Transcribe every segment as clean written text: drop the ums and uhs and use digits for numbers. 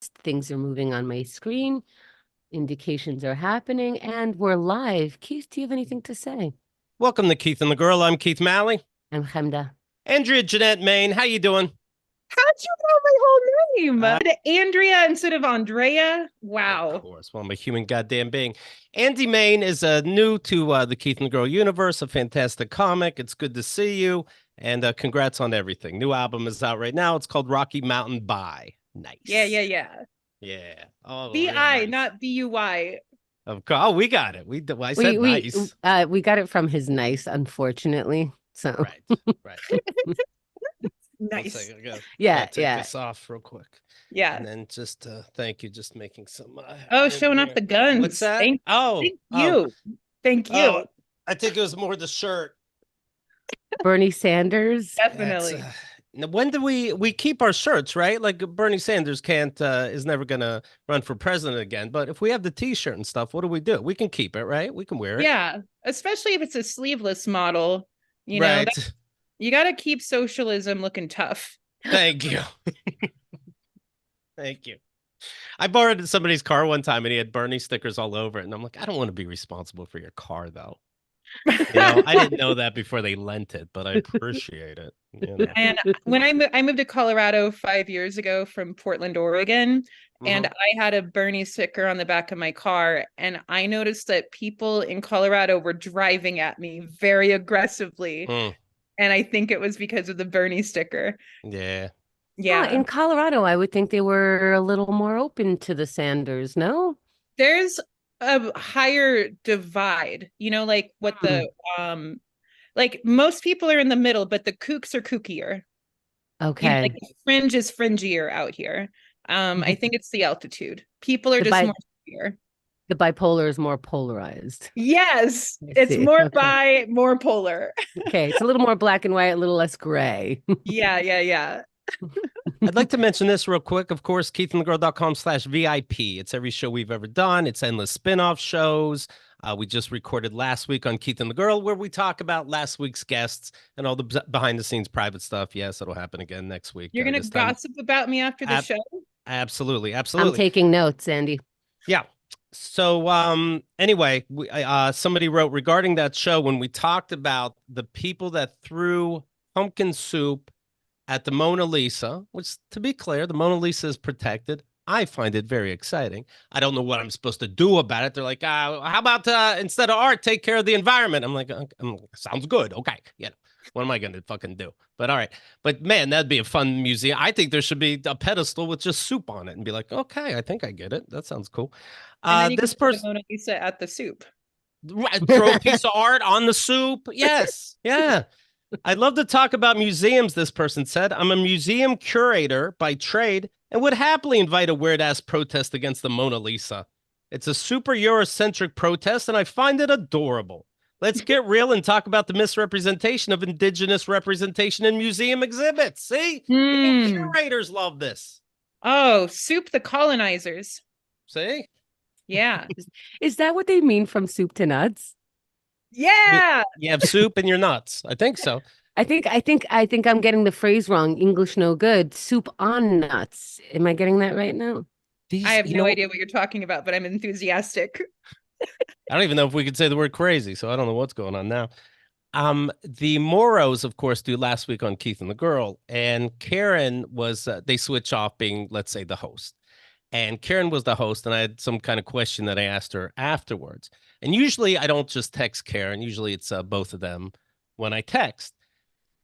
notes. Things are moving on my screen. Indications are happening, and we're live. Keith, do you have anything to say? Welcome to Keith and the Girl. I'm Keith Malley. I'm Chemda. Andrea Jeanette Main, how you doing? How'd you know my whole name? Andrea instead of Andrea? Wow. Of course. Well, I'm a human goddamn being. Andie Main is new to the Keith and the Girl universe, a fantastic comic. It's good to see you, and congrats on everything. New album is out right now. It's called Rocky Mountain Bye. Nice. Yeah. Yeah. Oh, B-I, nice. not B-U-Y. Of course. Oh, we got it. I said nice. We got it from his nice, unfortunately. So Right. Nice. Take this off real quick. Yeah. And then just thank you. Just making some. Showing off the guns. What's that? Thank you. Thank you. I think it was more the shirt. Bernie Sanders. Definitely. When do we keep our shirts, right? Like Bernie Sanders is never gonna run for president again. But if we have the T-shirt and stuff, what do? We can keep it, right? We can wear it. Yeah, especially if it's a sleeveless model. You know, right. You got to keep socialism looking tough. Thank you. Thank you. I borrowed somebody's car one time and he had Bernie stickers all over it. And I'm like, I don't want to be responsible for your car, though. I didn't know that before they lent it, but I appreciate it. And when I moved to Colorado 5 years ago from Portland, Oregon, and I had a Bernie sticker on the back of my car, and I noticed that people in Colorado were driving at me very aggressively. And I think it was because of the Bernie sticker. Yeah. In Colorado, I would think they were a little more open to the Sanders, no? There's a higher divide, like what the like most people are in the middle, but the kooks are kookier. Okay. Like the fringe is fringier out here. I think it's the altitude. People are just more severe. The bipolar is more polarized. Yes, it's more more polar. Okay, it's a little more black and white, a little less gray. Yeah. I'd like to mention this real quick. Of course, keithandthegirl.com/VIP. It's every show we've ever done. It's endless spin-off shows. We just recorded last week on Keith and the Girl, where we talk about last week's guests and all the behind-the-scenes private stuff. Yes, it'll happen again next week. You're going to gossip about me after the show? Absolutely. I'm taking notes, Andy. Yeah. So anyway, somebody wrote regarding that show when we talked about the people that threw pumpkin soup at the Mona Lisa, which, to be clear, the Mona Lisa is protected. I find it very exciting. I don't know what I'm supposed to do about it. They're like, how about instead of art, take care of the environment? I'm like, sounds good. Okay. What am I going to fucking do? But all right. But man, that'd be a fun museum. I think there should be a pedestal with just soup on it and be like, okay, I think I get it. That sounds cool. This person, Mona Lisa at the soup. Throw a piece of art on the soup. Yes. Yeah. I'd love to talk about museums, this person said. I'm a museum curator by trade and would happily invite a weird-ass protest against the Mona Lisa. It's a super Eurocentric protest, and I find it adorable. Let's get real and talk about the misrepresentation of indigenous representation in museum exhibits. See? Curators love this. Oh, soup the colonizers. See? Yeah. Is that what they mean from soup to nuts? Yeah. You have soup and you're nuts. I think so. I think I'm getting the phrase wrong. English no good. Soup on nuts. Am I getting that right now? I have no idea what you're talking about, but I'm enthusiastic. I don't even know if we could say the word crazy, so I don't know what's going on now. The Moros, of course, do last week on Keith and the Girl, and Karen was, they switch off being, let's say, the host. And Karen was the host, and I had some kind of question that I asked her afterwards. And usually I don't just text Karen. Usually it's both of them when I text.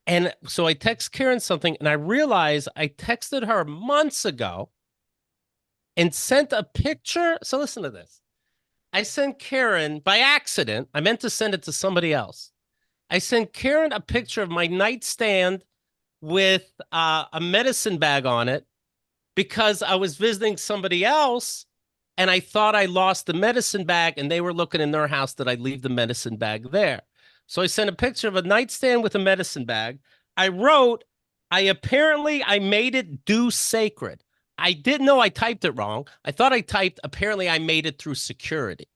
And so I text Karen something, and I realize I texted her months ago and sent a picture. So listen to this. I sent Karen by accident. I meant to send it to somebody else. I sent Karen a picture of my nightstand with a medicine bag on it because I was visiting somebody else and I thought I lost the medicine bag and they were looking in their house that I'd leave the medicine bag there. So I sent a picture of a nightstand with a medicine bag. I wrote, I made it due sacred. I didn't know I typed it wrong. I thought I typed, apparently I made it through security.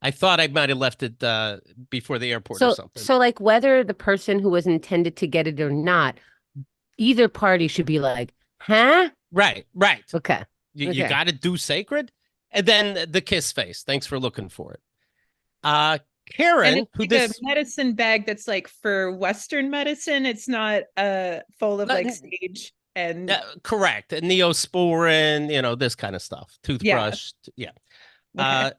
I thought I might have left it before the airport or something. So like whether the person who was intended to get it or not, either party should be like, huh? Right. Okay. You Okay. got to do sacred. And then the kiss face. Thanks for looking for it. Uh, And Karen, it's who like a this medicine bag that's like for Western medicine. It's not full of like sage and correct. Neosporin, this kind of stuff. yeah. Toothbrush. Yeah. Okay.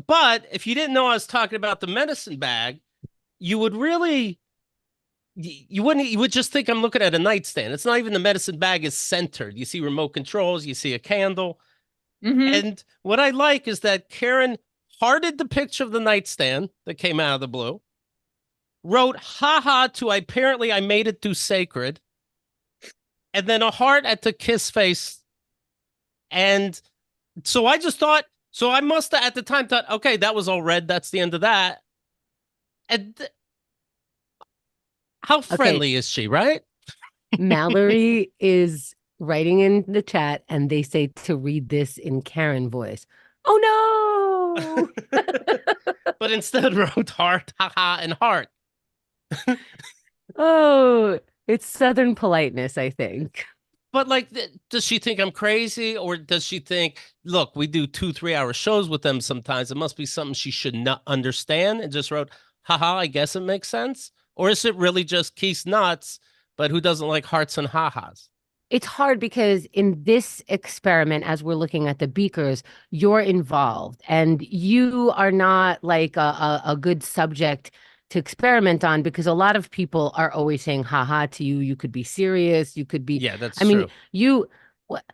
But if you didn't know I was talking about the medicine bag, you would really you would just think I'm looking at a nightstand. It's not even the medicine bag is centered. You see remote controls, you see a candle. Mm-hmm. And what I like is that Karen hearted the picture of the nightstand that came out of the blue, wrote haha to apparently I made it do sacred, and then a heart at the kiss face. And so I just thought, so I must have at the time thought, okay, that was all red. That's the end of that. And how Okay. friendly is she, right? Mallory is writing in the chat and they say to read this in Karen voice. Oh no. But instead wrote heart, haha, and heart. Oh, it's Southern politeness, I think. But like, does she think I'm crazy, or does she think, look, we do 2-3 hour shows with them sometimes. It must be something she should not understand, and just wrote, haha, I guess it makes sense? Or is it really just Keith's nuts, but who doesn't like hearts and ha-has? It's hard because in this experiment, as we're looking at the beakers, you're involved and you are not like a good subject to experiment on because a lot of people are always saying haha to you. You could be serious. You could be, Yeah, that's I mean, true. what,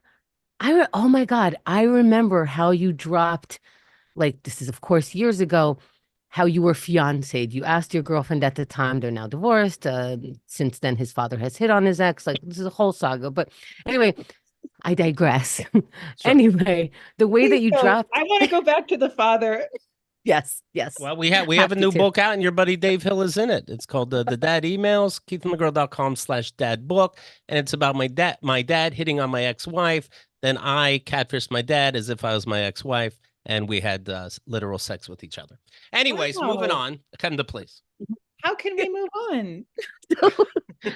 oh my God, I remember how you dropped, like, this is of course years ago, how you were fiancéed. You asked your girlfriend at the time, they're now divorced. Since then, his father has hit on his ex. Like, this is a whole saga. But anyway, I digress. Sure. Anyway, the way that Please you don't. dropped, I want to go back to the father. yes, yes, Well, we have have a to new too. book out, and your buddy Dave Hill is in it. It's called the Dad Emails, keithandthegirl.com/dad book, and it's about my dad hitting on my ex-wife. Then I catfished my dad as if I was my ex-wife, and we had literal sex with each other. Anyways, moving Wow. on. Come to please. How can we move on?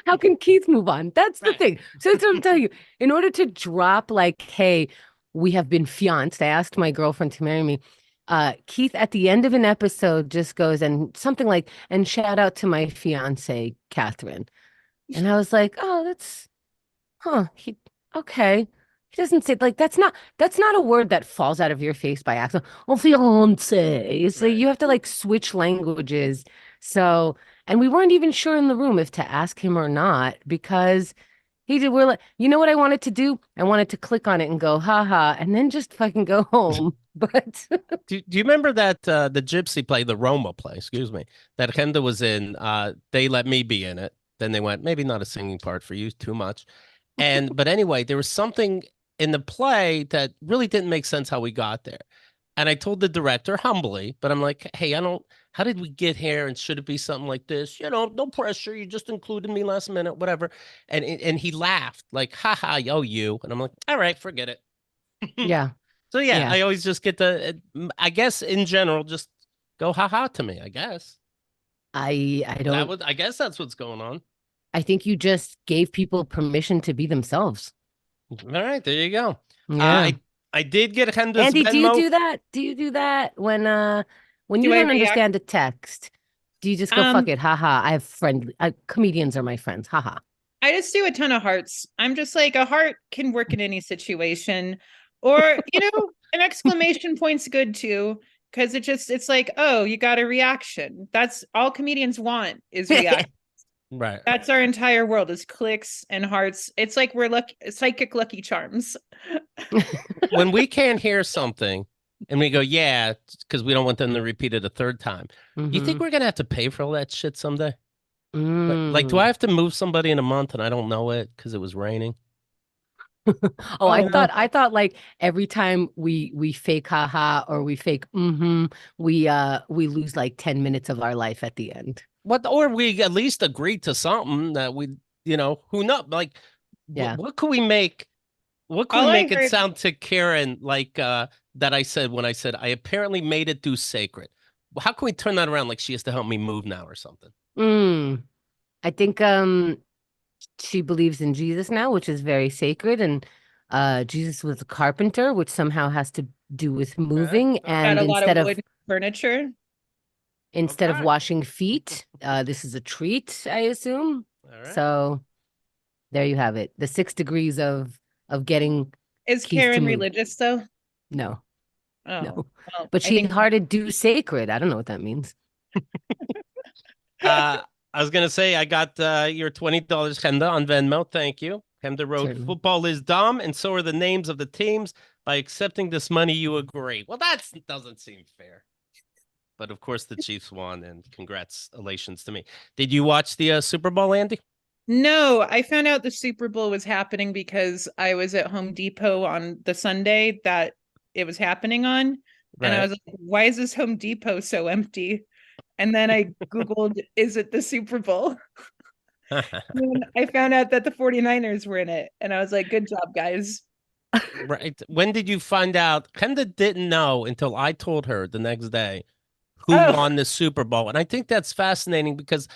How can Keith move on? That's the Right. thing. So that's what I'm telling you. In order to drop, like, hey, we have been fianced. I asked my girlfriend to marry me. Keith at the end of an episode just goes and something like, and shout out to my fiance, Catherine. And I was like, oh, he okay. He doesn't say like that's not a word that falls out of your face by accident. Oh, fiance. It's like Right. you have to like switch languages. So, and we weren't even sure in the room if to ask him or not because we're like, you know what I wanted to do? I wanted to click on it and go, haha, and then just fucking go home. But Do you remember that the Gypsy play, the Roma play, excuse me, that Kenda was in? They let me be in it. Then they went, maybe not a singing part for you, too much. But anyway, there was something in the play that really didn't make sense how we got there. And I told the director humbly, but I'm like, hey, how did we get here? And should it be something like this? No pressure. You just included me last minute, whatever. And he laughed like, haha, yo, you. And I'm like, all right, forget it. yeah, So yeah, yeah. I always just get I guess in general, just go haha to me, I guess. I don't I guess that's what's going on. I think you just gave people permission to be themselves. All right, there you go. Yeah. I did get Henda's Andy, do you Venmo. do that? Do you do that when you Do I don't react? understand a text? Do you just go fuck Um, it? Haha. I have comedians are my friends. Haha. I just do a ton of hearts. I'm just like a heart can work in any situation. Or, an exclamation point's good too. Because it's like, oh, you got a reaction. That's all comedians want is react. Right. That's our entire world is clicks and hearts. It's like we're psychic Lucky Charms. When we can't hear something and we go, yeah, because we don't want them to repeat it a third time. You think Mhm. we're gonna have to pay for all that shit someday? Like, do Mm. I have to move somebody in a month and I don't know it because it was raining? Oh, I Oh, thought I thought like every time we fake haha or we fake we lose like 10 minutes of our life at the end. Or we at least agree to something that who knows? Like, Yeah. what could we make? What could all we I make it heard. sound to Karen like that I said when I said I apparently made it do sacred? How can we turn that around like she has to help me move now or something? Mm. I think she believes in Jesus now, which is very sacred and Jesus was a carpenter, which somehow has to do with Okay. moving. All right. Got And a lot of wood furniture. instead of Okay. washing feet, this is a treat, I assume. All right. So there you have it. The 6 degrees of getting Is Keith to Karen move. religious though? No, Oh, no. well, But I she think hearted do sacred. I don't know what that means. Uh, I was gonna say I got your $20, Hemda, on Venmo. Thank you. Hemda wrote, Certainly. "Football is dumb, and so are the names of the teams. By accepting this money, you agree." Well, that doesn't seem fair. But of course, the Chiefs won, and congratulations to me. Did you watch the Super Bowl, Andy? no, I found out the Super Bowl was happening because I was at Home Depot on the Sunday that it was happening on. And I Right. was like, why is this Home Depot so empty? And then I Googled, is it the Super Bowl? And I found out that the 49ers were in it. And I was like, good job, guys. Right. When did you find out? Kenda didn't know until I told her the next day who Oh, won the Super Bowl. And I think that's fascinating because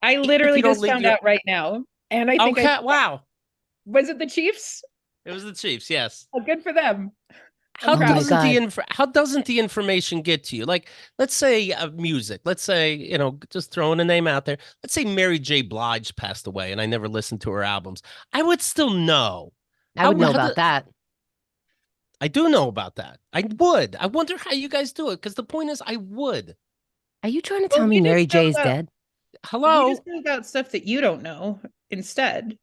I even if literally you don't just leave found your out right now. And I think I okay, wow. was it the Chiefs? It was the Chiefs, yes. Oh, good for them. I'm How Oh my proud. doesn't God. how doesn't the information get to you? Like, let's say music. Let's say, just throwing a name out there. Let's say Mary J. Blige passed away and I never listened to her albums. I would still know. I would know How do about that. I do know about that. I would. I wonder how you guys do it because the point is I would. Are you trying to Well, tell me Mary J's dead? we just Hello? know about stuff that you don't know instead.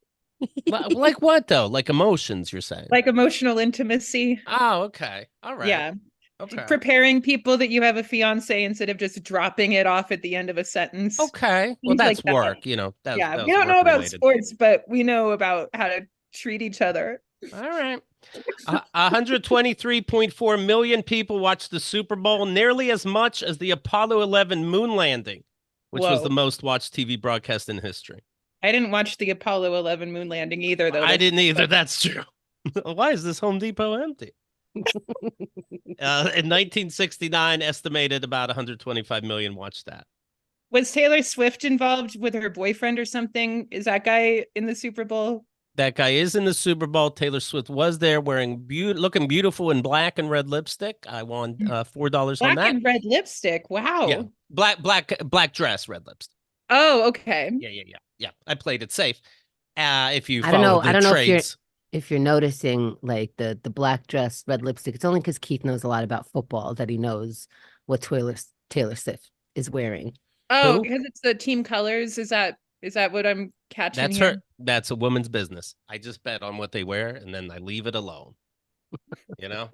Like what though? Like emotions, you're saying? Like emotional intimacy. Oh, okay. All right. Yeah. Okay. Preparing people that you have a fiance instead of just dropping it off at the end of a sentence. Okay. Well, Things like that's that. work. Yeah. That We was don't work know about related. sports, but we know about how to treat each other. All right. 123.4 million people watched the Super Bowl, nearly as much as the Apollo 11 moon landing, which was the Whoa. most watched TV broadcast in history. I didn't watch the Apollo 11 moon landing either, though. I That's didn't either. That's true. Why is this Home Depot empty? In 1969, estimated about 125 million watched that. Was Taylor Swift involved with her boyfriend or something? Is that guy in the Super Bowl? That guy is in the Super Bowl. Taylor Swift was there wearing looking beautiful in black and red lipstick. I won $4 on Black that. and red lipstick. Yeah, Wow. black dress, red lipstick. Oh, okay. Yeah. I played it safe. If you I don't know. follow I the don't know trades, if you're noticing like the black dress, red lipstick. It's only because Keith knows a lot about football that he knows what Taylor Swift is wearing. Oh, who? because it's the team colors. Is that what I'm catching That's here? her. That's a woman's business. I just bet on what they wear, and then I leave it alone. You know.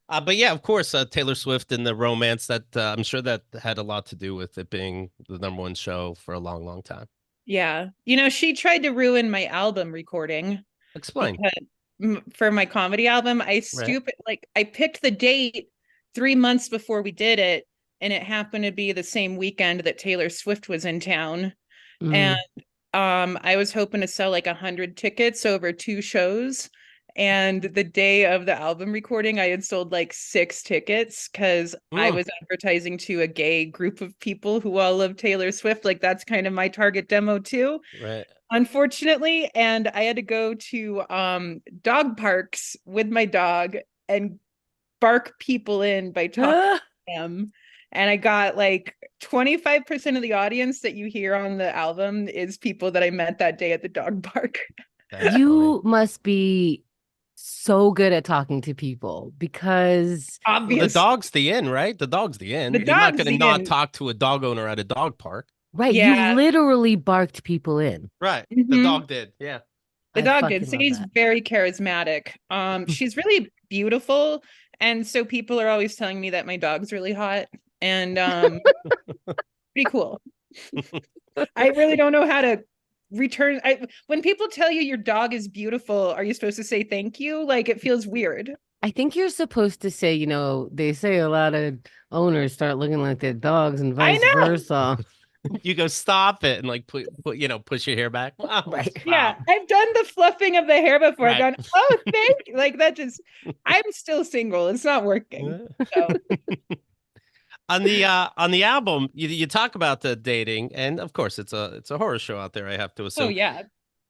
But yeah, of course, Taylor Swift and the romance that I'm sure that had a lot to do with it being the number one show for a long, long time. Yeah. She tried to ruin my album recording Explain. because for my comedy album, Right. I picked the date 3 months before we did it, and it happened to be the same weekend that Taylor Swift was in town. And Mm. I was hoping to sell like 100 tickets over 2 shows. And the day of the album recording, I had sold like 6 tickets because I Mm, was advertising to a gay group of people who all love Taylor Swift. Like that's kind of my target demo too, right. unfortunately. And I had to go to dog parks with my dog and bark people in by talking to them. And I got like 25% of the audience that you hear on the album is people that I met that day at the dog park. That's funny. You must be so good at talking to people because Well, the Obvious. dog's the in, right? The dog's the The in. You're not dog's going to the not in. talk to a dog owner at a dog park. right, you Yeah. literally barked people in. Right. The Mhm. dog did. Yeah. The I dog did. fucking love Sadie's that. very charismatic. She's really beautiful. And so people are always telling me that my dog's really hot. And pretty cool. I really don't know how to return. When people tell you your dog is beautiful, are you supposed to say thank you? Like it feels weird. I think you're supposed to say, they say a lot of owners start looking like their dogs and I vice know. versa. You go stop it and like push your hair back. Oh, Right. Yeah, stop. I've done the fluffing of the hair before. I've Right. gone, oh, thank you. Like that just, I'm still single. It's not working. So On the album, you talk about the dating, and of course it's a horror show out there. I have to oh assume. yeah.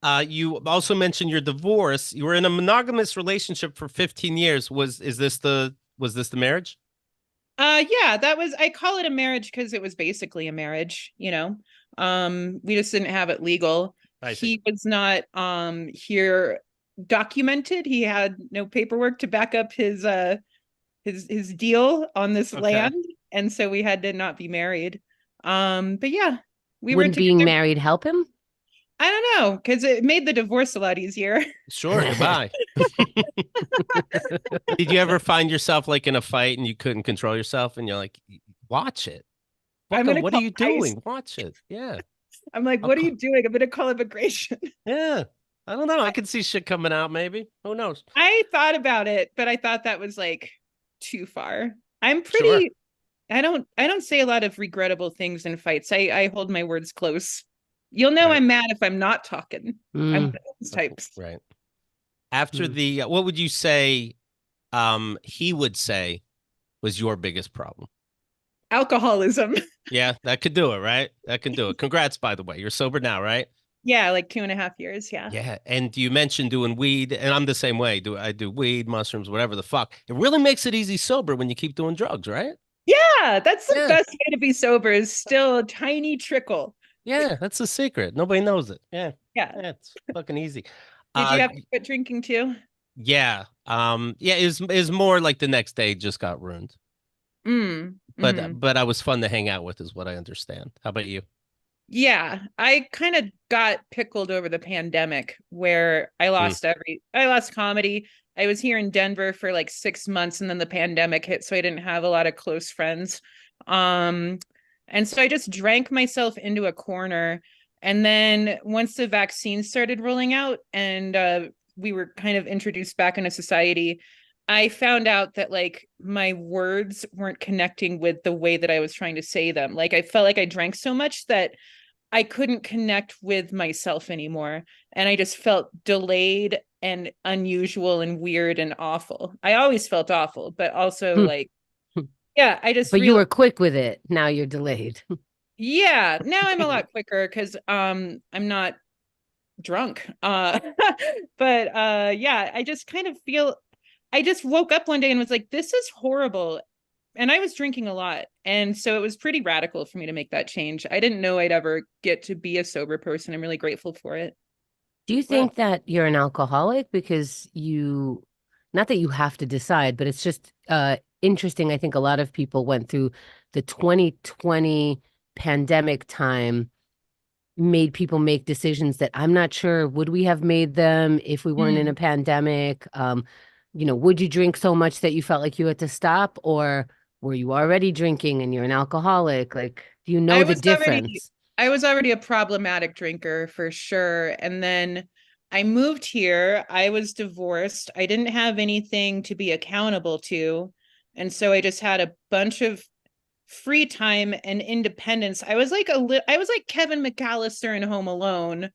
You also mentioned your divorce. You were in a monogamous relationship for 15 years. Was this the marriage? Yeah, that was, I call it a marriage because it was basically a marriage, you know. We just didn't have it legal. I see. He was not here documented. He had no paperwork to back up his deal on this Okay. land, and so we had to not be married. But yeah, we were Wouldn't being together. married help him? I don't know, because it made the divorce a lot easier. Sure. Goodbye. Did you ever find yourself like in a fight and you couldn't control yourself and you're like, watch it. I'm Fucking, gonna what are call you ICE. doing? Watch it. Yeah. I'm like, I'll what are call- you doing? I'm gonna call immigration. Yeah. I don't know. I could see shit coming out maybe. Who knows? I thought about it, but I thought that was like too far. I'm Sure. pretty I don't say a lot of regrettable things in fights. I hold my words close. You'll know Right. I'm mad if I'm not talking. I'm one Mm, of those types. Right. After mm. the, what would you say, he would say was your biggest problem? Alcoholism. Yeah, that could do it, right? That can do it. Congrats, by the way. You're sober now, right? Yeah, like 2.5 years. Yeah. Yeah. And you mentioned doing weed, and I'm the same way. I do weed, mushrooms, whatever the fuck. It really makes it easy sober when you keep doing drugs, right? Yeah, that's the Yeah. best way to be sober is still a tiny trickle. Yeah, that's the secret. Nobody knows it. Yeah. Yeah. Yeah, it's fucking easy. Did you Uh have to quit drinking too? yeah. Yeah, it was more like the next day just got ruined. Mm. But Hmm. but I was fun to hang out with is what I understand. How about you? Yeah, I kind of got pickled over the pandemic where Mm. I lost comedy. I was here in Denver for like 6 months and then the pandemic hit, so I didn't have a lot of close friends. Um, and so I just drank myself into a corner. And then once the vaccine started rolling out and we were kind of introduced back into society, I found out that like my words weren't connecting with the way that I was trying to say them. Like I felt like I drank so much that I couldn't connect with myself anymore. And I just felt delayed and unusual and weird and awful. I always felt awful, but also Hmm. like, yeah, I just But you real were quick with it. Now you're delayed. yeah, now I'm a lot quicker because I'm not drunk. But yeah, I just kind of feel I just woke up one day and was like, this is horrible. And I was drinking a lot. And so it was pretty radical for me to make that change. I didn't know I'd ever get to be a sober person. I'm really grateful for it. Do you Well, think that you're an alcoholic because not that you have to decide, but it's just interesting. I think a lot of people went through the 2020 pandemic time, made people make decisions that I'm not sure would we have made them if we weren't in a Mm. pandemic. Would you drink so much that you felt like you had to stop, or were you already drinking and you're an alcoholic? Like, do you know I the was already difference? I was already a problematic drinker for sure. And then I moved here. I was divorced. I didn't have anything to be accountable to. And so I just had a bunch of free time and independence. I was like Kevin McAllister in Home Alone,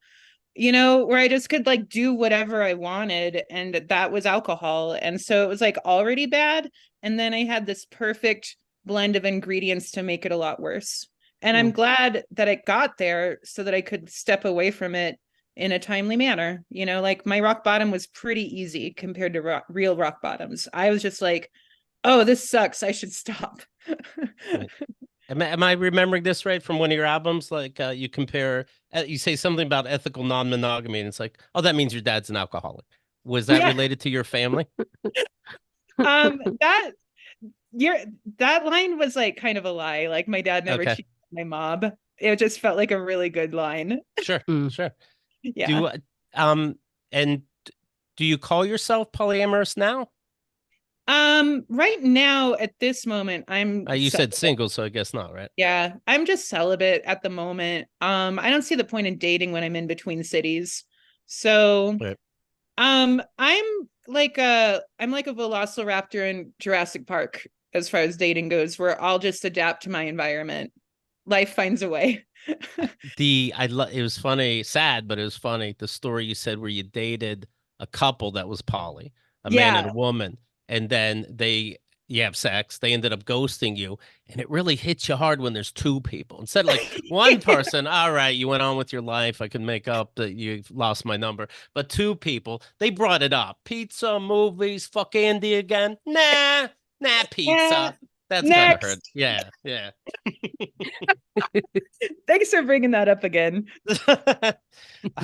where I just could like do whatever I wanted, and that was alcohol. And so it was like already bad, and then I had this perfect blend of ingredients to make it a lot worse. And I'm Mm. glad that it got there so that I could step away from it in a timely manner. Like my rock bottom was pretty easy compared to real rock bottoms. I was just like, oh, this sucks, I should stop. right. Am I remembering this right from one of your albums? Like you compare, you say something about ethical non-monogamy, and it's like, oh, that means your dad's an alcoholic. Was that Yeah. related to your family? That your that line was like kind of a lie. Like my dad never Okay, cheated on my mom. It just felt like a really good line. sure, Mm. sure. Yeah. Do and do you call yourself polyamorous now? Right now at this moment, I'm You said celibate. single, so I guess not, right? Yeah, I'm just celibate at the moment. I don't see the point in dating when I'm in between cities. So, Right. I'm like a velociraptor in Jurassic Park as far as dating goes, where I'll just adapt to my environment. Life finds a way. It was funny, sad, but it was funny. The story you said where you dated a couple that was poly, a man and Yeah. a woman, and then they you have sex, they ended up ghosting you, and it really hits you hard when there's two people. Instead of like one person, all right, you went on with your life, I can make up that you lost my number. But two people, they brought it up. Pizza, movies, fuck Andie again. Nah, Yeah. pizza. That's gotta hurt. Next. Yeah, yeah. Thanks for bringing that up again.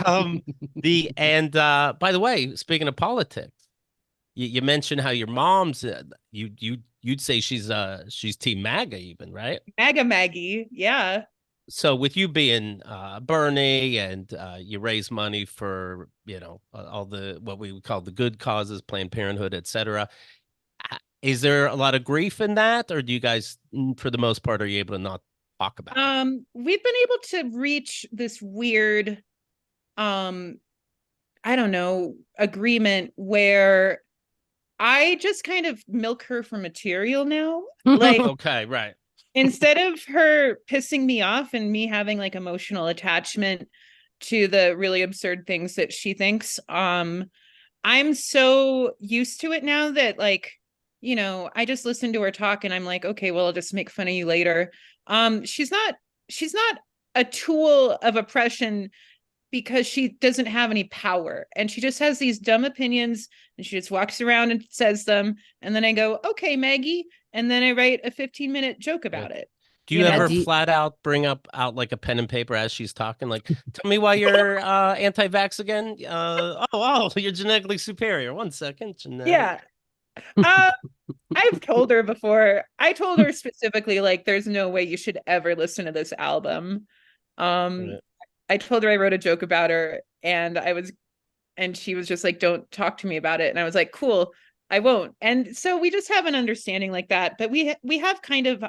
um by the way, speaking of politics, you mentioned how your mom's you'd say she's team MAGA even, right? MAGA Maggie. Yeah. So with you being Bernie, and you raise money for, all the what we would call the good causes, Planned Parenthood, etc. Is there a lot of grief in that, or do you guys, for the most part, are you able to not talk about it? We've been able to reach this weird, I don't know, agreement where I just kind of milk her for material now. Like, Okay, right. instead of her pissing me off and me having like emotional attachment to the really absurd things that she thinks, I'm so used to it now that, like, I just listen to her talk and I'm like, okay, well, I'll just make fun of you later. She's not a tool of oppression because she doesn't have any power, and she just has these dumb opinions and she just walks around and says them, and then I go, okay, Maggie, and then I write a 15-minute joke about it. Do you ever flat out bring out like a pen and paper as she's talking? Like, tell me why you're anti-vax again. You're genetically superior. 1 second. Yeah. I've told her before. I told her specifically, like, there's no way you should ever listen to this album. I told her I wrote a joke about her, and she was just like, don't talk to me about it. And I was like, cool, I won't. And so we just have an understanding like that. But we have kind of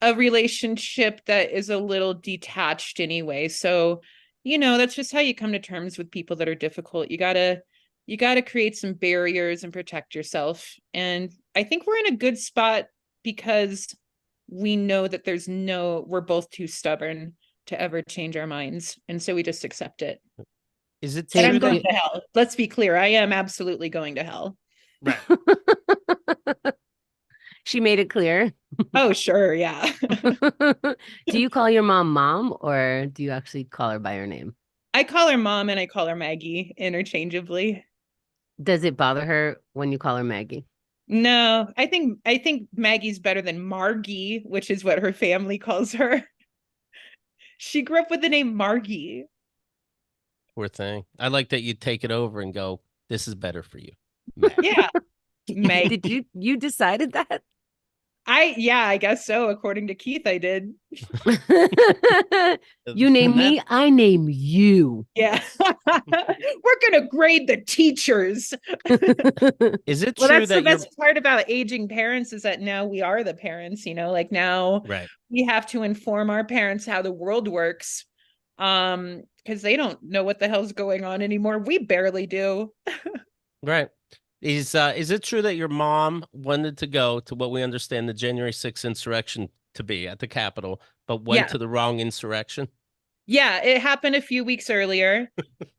a relationship that is a little detached anyway. So, that's just how you come to terms with people that are difficult. You gotta create some barriers and protect yourself. And I think we're in a good spot because we know that we're both too stubborn to ever change our minds. And so we just accept it. Is it And I'm going to hell. Let's be clear. I am absolutely going to hell. Right. She made it clear. Oh, sure. Yeah. Do you call your mom, or do you actually call her by her name? I call her mom and I call her Maggie interchangeably. Does it bother her when you call her Maggie? No, I think Maggie's better than Margie, which is what her family calls her. She grew up with the name Margie. Poor thing. I like that you take it over and go, this is better for you. Maggie. Yeah. Maggie. Did you decided that? I guess so. According to Keith, I did. You name me, I name you. Yeah. We're gonna grade the teachers. Is it well, true that's that the best part about aging parents is that now we are the parents, like now right. We have to inform our parents how the world works. Because they don't know what the hell's going on anymore. We barely do. Right. Is it true that your mom wanted to go to what we understand the January 6th insurrection to be at the Capitol, but went to the wrong insurrection? Yeah, it happened a few weeks earlier.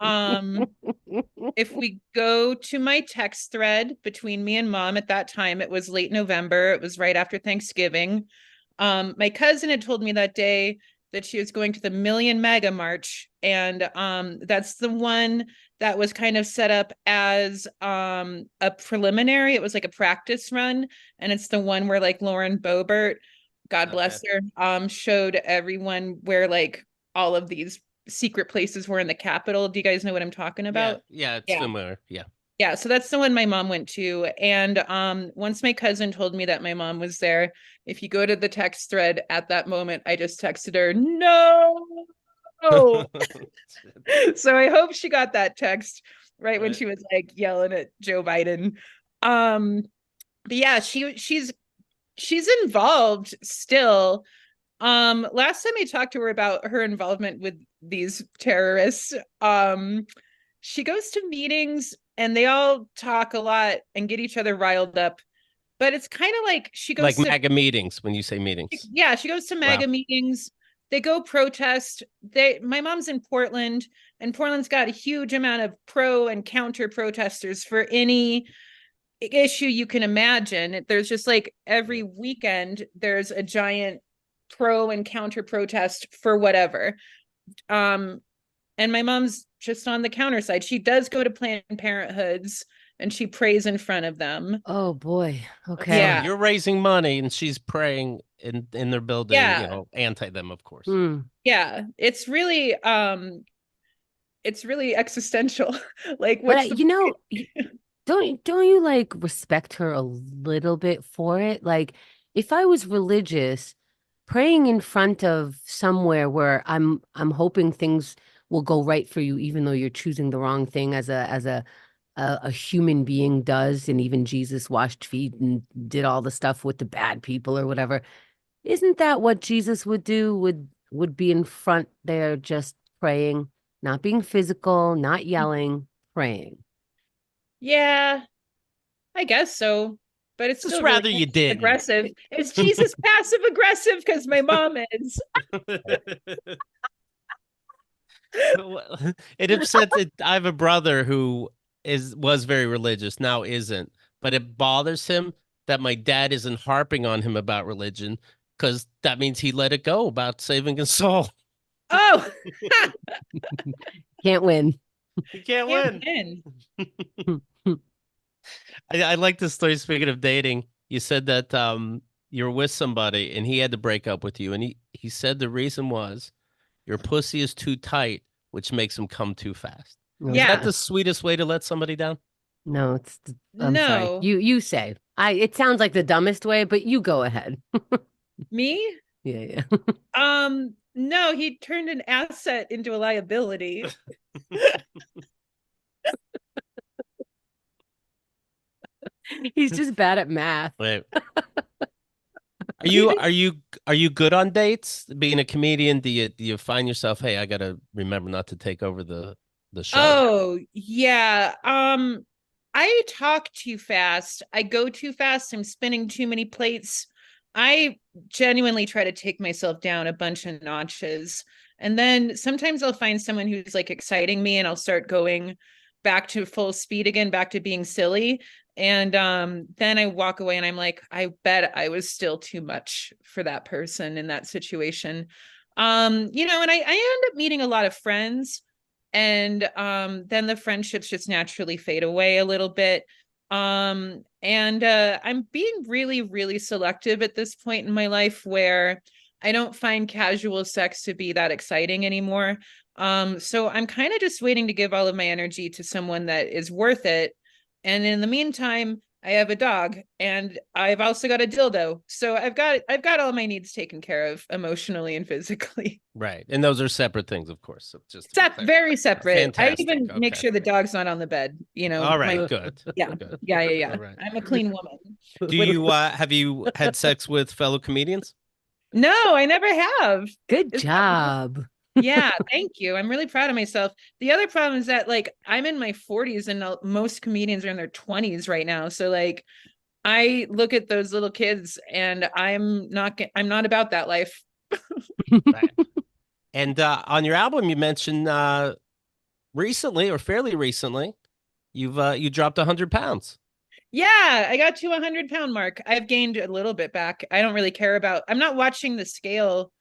If we go to my text thread between me and mom at that time, it was late November. It was right after Thanksgiving. My cousin had told me that day that she was going to the Million MAGA March. And that's the one that was kind of set up as a preliminary. It was like a practice run. And it's the one where like Lauren Boebert, God bless her, showed everyone where like all of these secret places were in the Capitol. Do you guys know what I'm talking about? Yeah, it's similar. Yeah. Yeah, so that's the one my mom went to. And once my cousin told me that my mom was there, if you go to the text thread at that moment, I just texted her, no. So I hope she got that text right when she was like yelling at Joe Biden. But yeah, she's involved still. Last time I talked to her about her involvement with these terrorists, she goes to meetings and they all talk a lot and get each other riled up. But it's kind of like she goes like to MAGA meetings when you say meetings. Yeah, she goes to MAGA meetings. They go protest. My mom's in Portland, and Portland's got a huge amount of pro and counter protesters for any issue you can imagine. There's just like every weekend there's a giant pro and counter protest for whatever. And my mom's just on the counter side. She does go to Planned Parenthoods and she prays in front of them. Oh boy. So Okay. Yeah. you're raising money and she's praying in their building, Yeah. anti them, of course. Yeah. It's really existential. Like, But what's the don't you like respect her a little bit for it? Like, if I was religious, praying in front of somewhere where I'm hoping things will go right for you, even though you're choosing the wrong thing as a human being does, and even Jesus washed feet and did all the stuff with the bad people or whatever. Isn't that what Jesus would do? Would be in front there just praying, not being physical, not yelling, praying. Yeah, I guess so. But it's Just still really rather you didn't. aggressive. It's Jesus passive aggressive because my mom is. It upsets it. I have a brother who was very religious, now isn't, but it bothers him that my dad isn't harping on him about religion because that means he let it go about saving his soul. Oh, Can't win. He can't can't win. win. I like this story. Speaking of dating, you said that you're with somebody and he had to break up with you, and he said the reason was your pussy is too tight, which makes him come too fast. Is that Yeah. the sweetest way to let somebody down? No, I'm sorry. No. You say. It sounds like the dumbest way, but you go ahead. Me? Yeah. No, he turned an asset into a liability. He's just bad at math. Right. Are you good on dates? Being a comedian, do you find yourself, hey, I gotta remember not to take over the show? Oh, yeah. I talk too fast. I go too fast. I'm spinning too many plates. I genuinely try to take myself down a bunch of notches. And then sometimes I'll find someone who's like exciting me and I'll start going back to full speed again, back to being silly. And then I walk away and I'm like, I bet I was still too much for that person in that situation. And I end up meeting a lot of friends, and then the friendships just naturally fade away a little bit. And I'm being really, really selective at this point in my life where I don't find casual sex to be that exciting anymore. So I'm kind of just waiting to give all of my energy to someone that is worth it. And in the meantime, I have a dog and I've also got a dildo. So I've got all my needs taken care of emotionally and physically. Right. And those are separate things, of course. So just Very separate. Fantastic. I even make Okay. sure the dog's not on the bed. All right, good. Yeah. Good. Yeah. All right. I'm a clean woman. Do you have you had sex with fellow comedians? No, I never have. Good job. Yeah, thank you. I'm really proud of myself. The other problem is that like I'm in my 40s and most comedians are in their 20s right now. So like I look at those little kids and I'm not about that life. Right. And on your album, you mentioned recently or fairly recently, you dropped 100 pounds. Yeah, I got to 100-pound mark. I've gained a little bit back. I don't really care about, I'm not watching the scale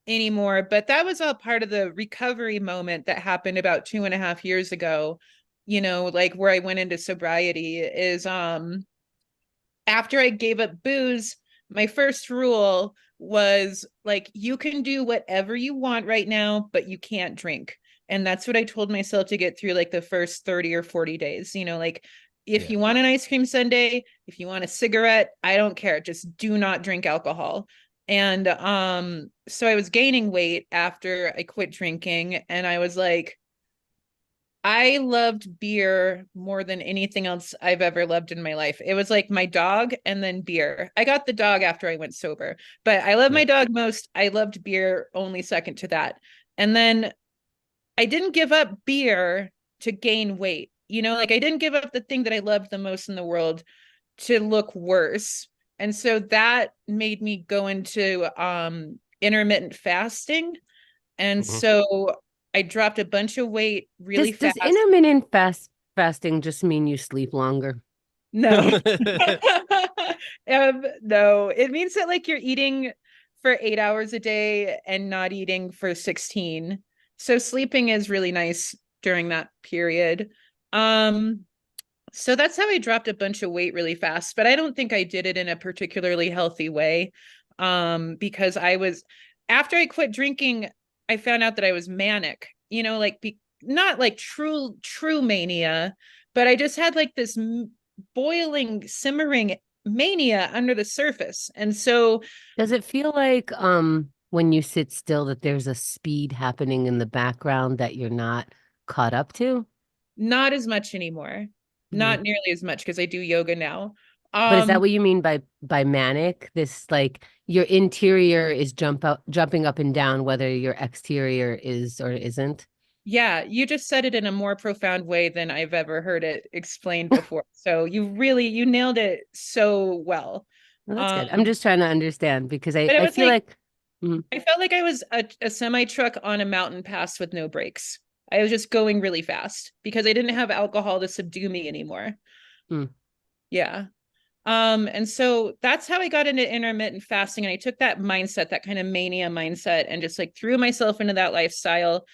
anymore, but that was all part of the recovery moment that happened about 2.5 years ago, like where I went into sobriety is after I gave up booze, my first rule was like, you can do whatever you want right now, but you can't drink. And that's what I told myself to get through like the first 30 or 40 days, like if you want an ice cream sundae, if you want a cigarette, I don't care. Just do not drink alcohol. And so I was gaining weight after I quit drinking, and I was like, I loved beer more than anything else I've ever loved in my life. It was like my dog and then beer. I got the dog after I went sober, but I love my dog most. I loved beer only second to that. And then I didn't give up beer to gain weight. Like I didn't give up the thing that I loved the most in the world to look worse. And so that made me go into intermittent fasting. And so I dropped a bunch of weight really fast. Does intermittent fasting just mean you sleep longer? No. No, it means that like you're eating for 8 hours a day and not eating for 16. So sleeping is really nice during that period. Um, so that's how I dropped a bunch of weight really fast, but I don't think I did it in a particularly healthy way. Because after I quit drinking, I found out that I was manic, like not like true mania, but I just had like this boiling, simmering mania under the surface. And so Does it feel like when you sit still that there's a speed happening in the background that you're not caught up to? not as much anymore, Mhm. not nearly as much because I do yoga now. But is that Um, what you mean by manic? This like your interior is jumping up and down, whether your exterior is or isn't. Yeah, you just said it in a more profound way than I've ever heard it explained before. So you nailed it so well. Well, that's Um, good. I'm just trying to understand because but it I was feel like like mm, I felt like I was a semi truck on a mountain pass with no brakes. I was just going really fast because I didn't have alcohol to subdue me anymore. mm. Yeah. And so that's how I got into intermittent fasting. And I took that mindset, that kind of mania mindset, and just like threw myself into that lifestyle.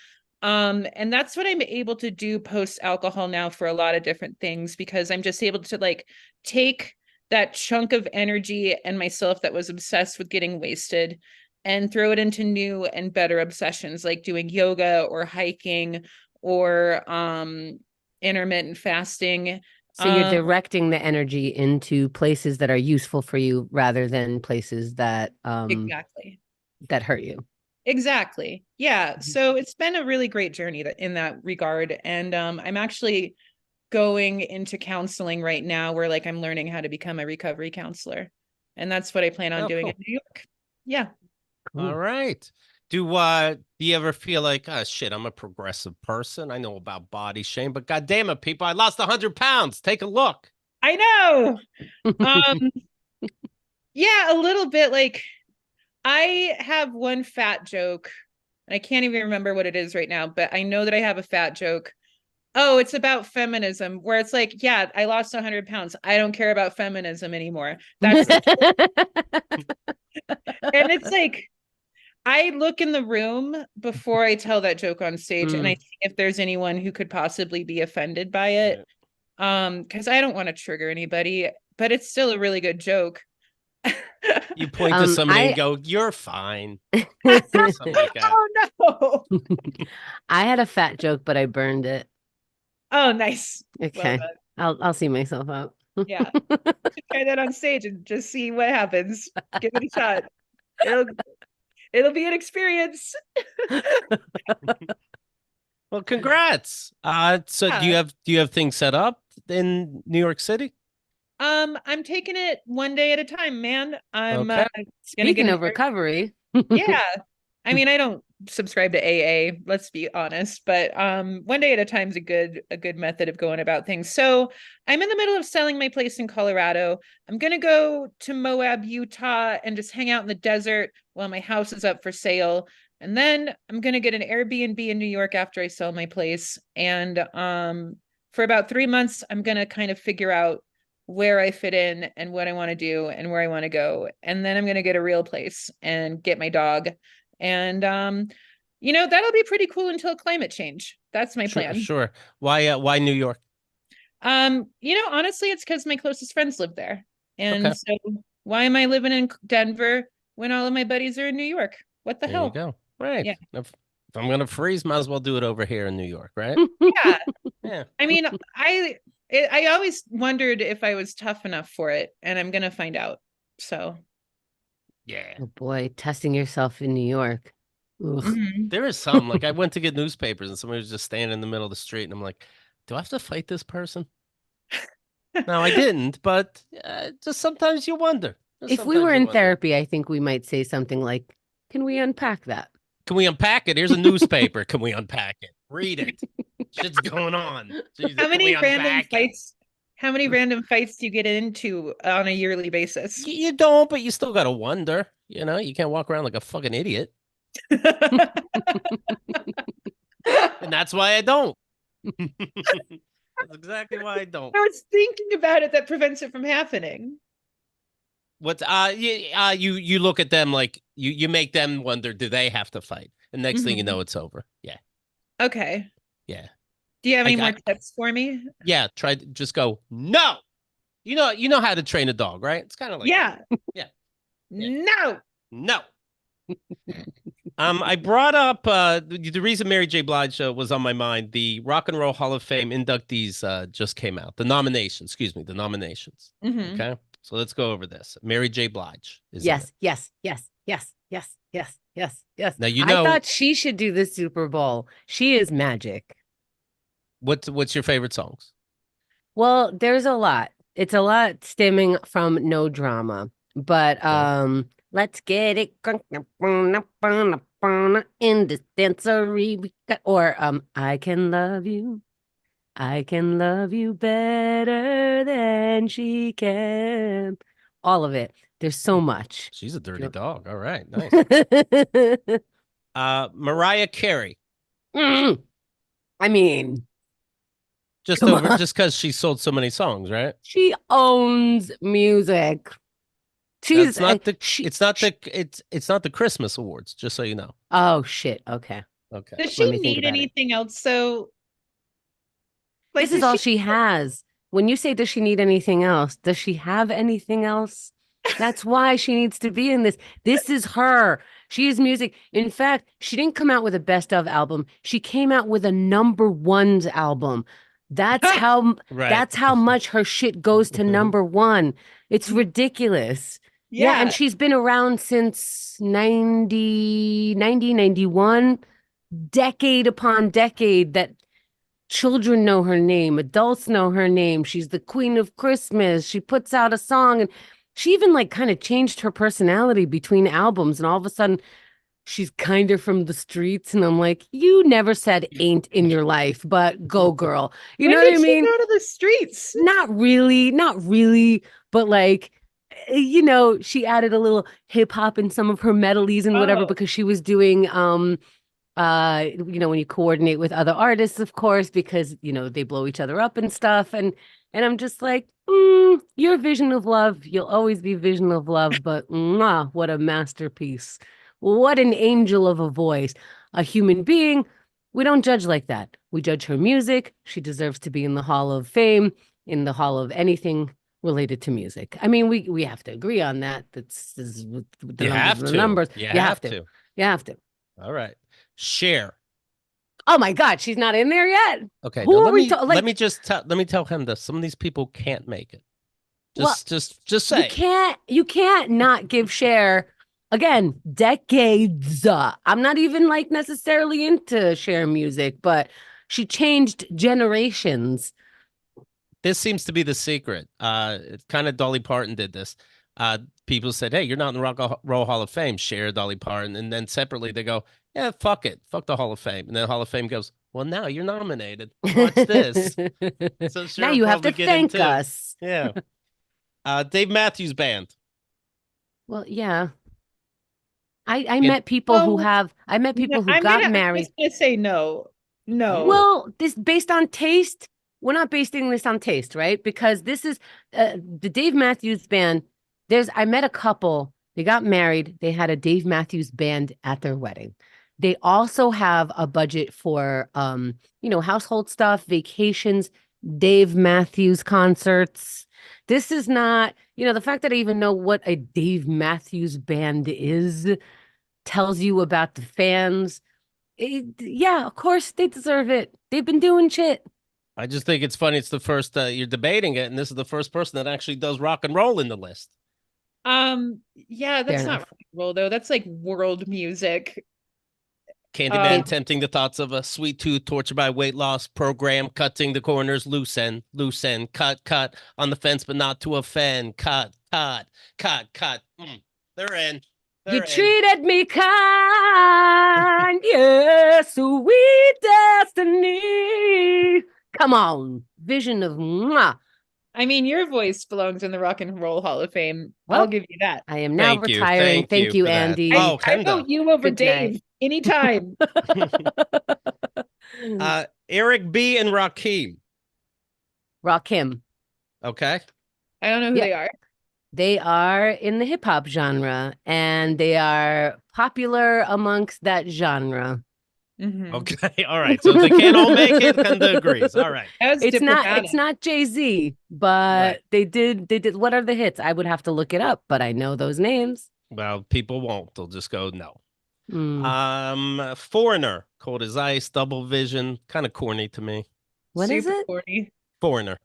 And that's what I'm able to do post alcohol now for a lot of different things, because I'm just able to like take that chunk of energy and myself that was obsessed with getting wasted and throw it into new and better obsessions like doing yoga or hiking or intermittent fasting. So you're Um, directing the energy into places that are useful for you rather than places exactly. that hurt you. Exactly. Yeah. Mhm. So it's been a really great journey in that regard. And I'm actually going into counseling right now where like I'm learning how to become a recovery counselor. And that's what I plan on Oh, doing in cool. New York. Yeah. All Cool. right. Do you ever feel like, oh shit, I'm a progressive person? I know about body shame, but god damn it, people, I lost 100 pounds. Take a look. I know. Um, yeah, a little bit like I have one fat joke, and I can't even remember what it is right now, but I know that I have a fat joke. Oh, it's about feminism, where it's like, yeah, I lost 100 pounds. I don't care about feminism anymore. That's the and it's like I look in the room before I tell that joke on stage and I Mm. see if there's anyone who could possibly be offended by it. Yeah. Because I don't want to trigger anybody, but it's still a really good joke. You point to somebody and I go, you're fine. Something like that. Oh no. I had a fat joke, but I burned it. Oh, nice. Well Okay. done. I'll see myself out. Yeah. Try that on stage and just see what happens. Give it a shot. It'll it'll be an experience. Well, congrats. So Yeah. do you have things set up in New York City? I'm taking it one day at a time, man. I'm Okay. gonna get Speaking an of recovery, yeah. I mean, I don't subscribe to AA, let's be honest, but one day at a time is a good method of going about things. So I'm in the middle of selling my place in Colorado. I'm gonna go to Moab, Utah, and just hang out in the desert while my house is up for sale. And then I'm gonna get an Airbnb in New York after I sell my place. And for about 3 months, I'm gonna kind of figure out where I fit in and what I want to do and where I want to go. And then I'm going to get a real place and get my dog. And that'll be pretty cool until climate change. That's my Sure, plan. sure. Why New York? Honestly, it's because my closest friends live there. And Okay. so why am I living in Denver when all of my buddies are in New York? What the There you hell? go. Right. Yeah. If I'm gonna freeze, might as well do it over here in New York, right? Yeah. Yeah. I mean, I always wondered if I was tough enough for it, and I'm gonna find out. So, Yeah. oh boy, testing yourself in New York. Ugh. mhm. There is some like I went to get newspapers and somebody was just standing in the middle of the street and I'm like, do I have to fight this person? No, I didn't, but just sometimes you wonder. Just If we were sometimes you in wonder. therapy, I think we might say something like, "Can we unpack that?" Can we unpack it? Here's a newspaper. Can we unpack it? Read it. Shit's going on. Jesus, How can we many random unpack it? fights? How many random fights do you get into on a yearly basis? You don't, but you still gotta wonder. You know, you can't walk around like a fucking idiot. And that's why I don't. That's exactly why I don't. I was thinking about it. That prevents it from happening. What you look at them like you make them wonder, do they have to fight? And next thing you know, it's over. Yeah. Okay. Yeah. Do you have any more I tips for me? yeah, try to just go, no. You know how to train a dog, right? It's kind of like Yeah. Yeah. No. No. I brought up the reason Mary J. Blige was on my mind. The Rock and Roll Hall of Fame inductees just came out. The nominations, excuse me, the nominations. Okay, so let's go over this. Mary J. Blige is in it. Yes. Now I thought she should do the Super Bowl. She is magic. What's your favorite songs? Well, there's a lot. It's a lot stemming from No Drama, but let's get it in this dancery. Or I can love you. I can love you better than she can. All of it. There's so much. She's a dirty dog. All right, nice. Mariah Carey. I mean, just because she sold so many songs, right? She owns music. It's not the Christmas awards, just so you know. Oh shit. Okay. Does she need anything else? So this is all she has. When you say, does she need anything else? Does she have anything else? That's why she needs to be in this. This is her. She is music. In fact, she didn't come out with a best of album. She came out with a #1's album. That's how that's how much her shit goes to #1. It's ridiculous. Yeah, and she's been around since 91, decade upon decade that children know her name, adults know her name. She's the queen of Christmas. She puts out a song and she even like kind of changed her personality between albums and all of a sudden she's kind of from the streets, and I'm like, you never said ain't in your life, but go girl. You know what I mean? Go to the streets. Not really, but like, she added a little hip hop in some of her melodies and whatever because she was doing when you coordinate with other artists, of course, because they blow each other up and stuff, and I'm just like, your vision of love, you'll always be vision of love, but what a masterpiece. What an angel of a voice. A human being. We don't judge like that. We judge her music. She deserves to be in the Hall of Fame, in the Hall of anything related to music. I mean, we have to agree on that. That's with the numbers. You have to. You have to. All right. Cher. Oh my God, she's not in there yet. Okay. Let me tell him this. Some of these people can't make it. Just say. You can't not give Cher. Again, decades. I'm not even like necessarily into Cher music, but she changed generations. This seems to be the secret. It's kind of Dolly Parton did this. People said, hey, you're not in the Rock and Roll Hall of Fame, Cher, Dolly Parton. And then separately they go, yeah, fuck it. Fuck the Hall of Fame. And then the Hall of Fame goes, well, now you're nominated. Watch this. So now you have to thank us. Yeah. Dave Matthews Band. Well, yeah. I met people who got married. I'm gonna say no. Well, this based on taste. We're not basing this on taste, right? Because this is the Dave Matthews Band. I met a couple. They got married. They had a Dave Matthews Band at their wedding. They also have a budget for household stuff, vacations, Dave Matthews concerts. This is not, the fact that I even know what a Dave Matthews Band is tells you about the fans. Yeah, of course they deserve it. They've been doing shit. I just think it's funny. It's the first you're debating it, and this is the first person that actually does rock and roll in the list. Yeah, that's not rock and roll though. That's like world music. Candyman tempting the thoughts of a sweet tooth, tortured by weight loss program, cutting the corners, loose end, cut on the fence, but not to offend, cut. They're in. You treated me kind, yeah, sweet destiny. Come on, vision of mwah. I mean, your voice belongs in the Rock and Roll Hall of Fame. Well, I'll give you that. I am now retiring. Thank you, Andie. I vote you over Dave anytime. Eric B. and Rakim. Rakim. Okay. I don't know who Yeah. they are. They are in the hip hop genre and they are popular amongst that genre. Okay. All right. So if they can't all make it, Kenda agrees. All right. That was It's diplomatic. not Jay-Z, Right. but they did what are the hits? I would have to look it up, but I know those names. Well, people won't. They'll just go no. Mm. Foreigner, Cold as Ice, Double Vision, kind of corny to me. What is Super it? corny. Foreigner.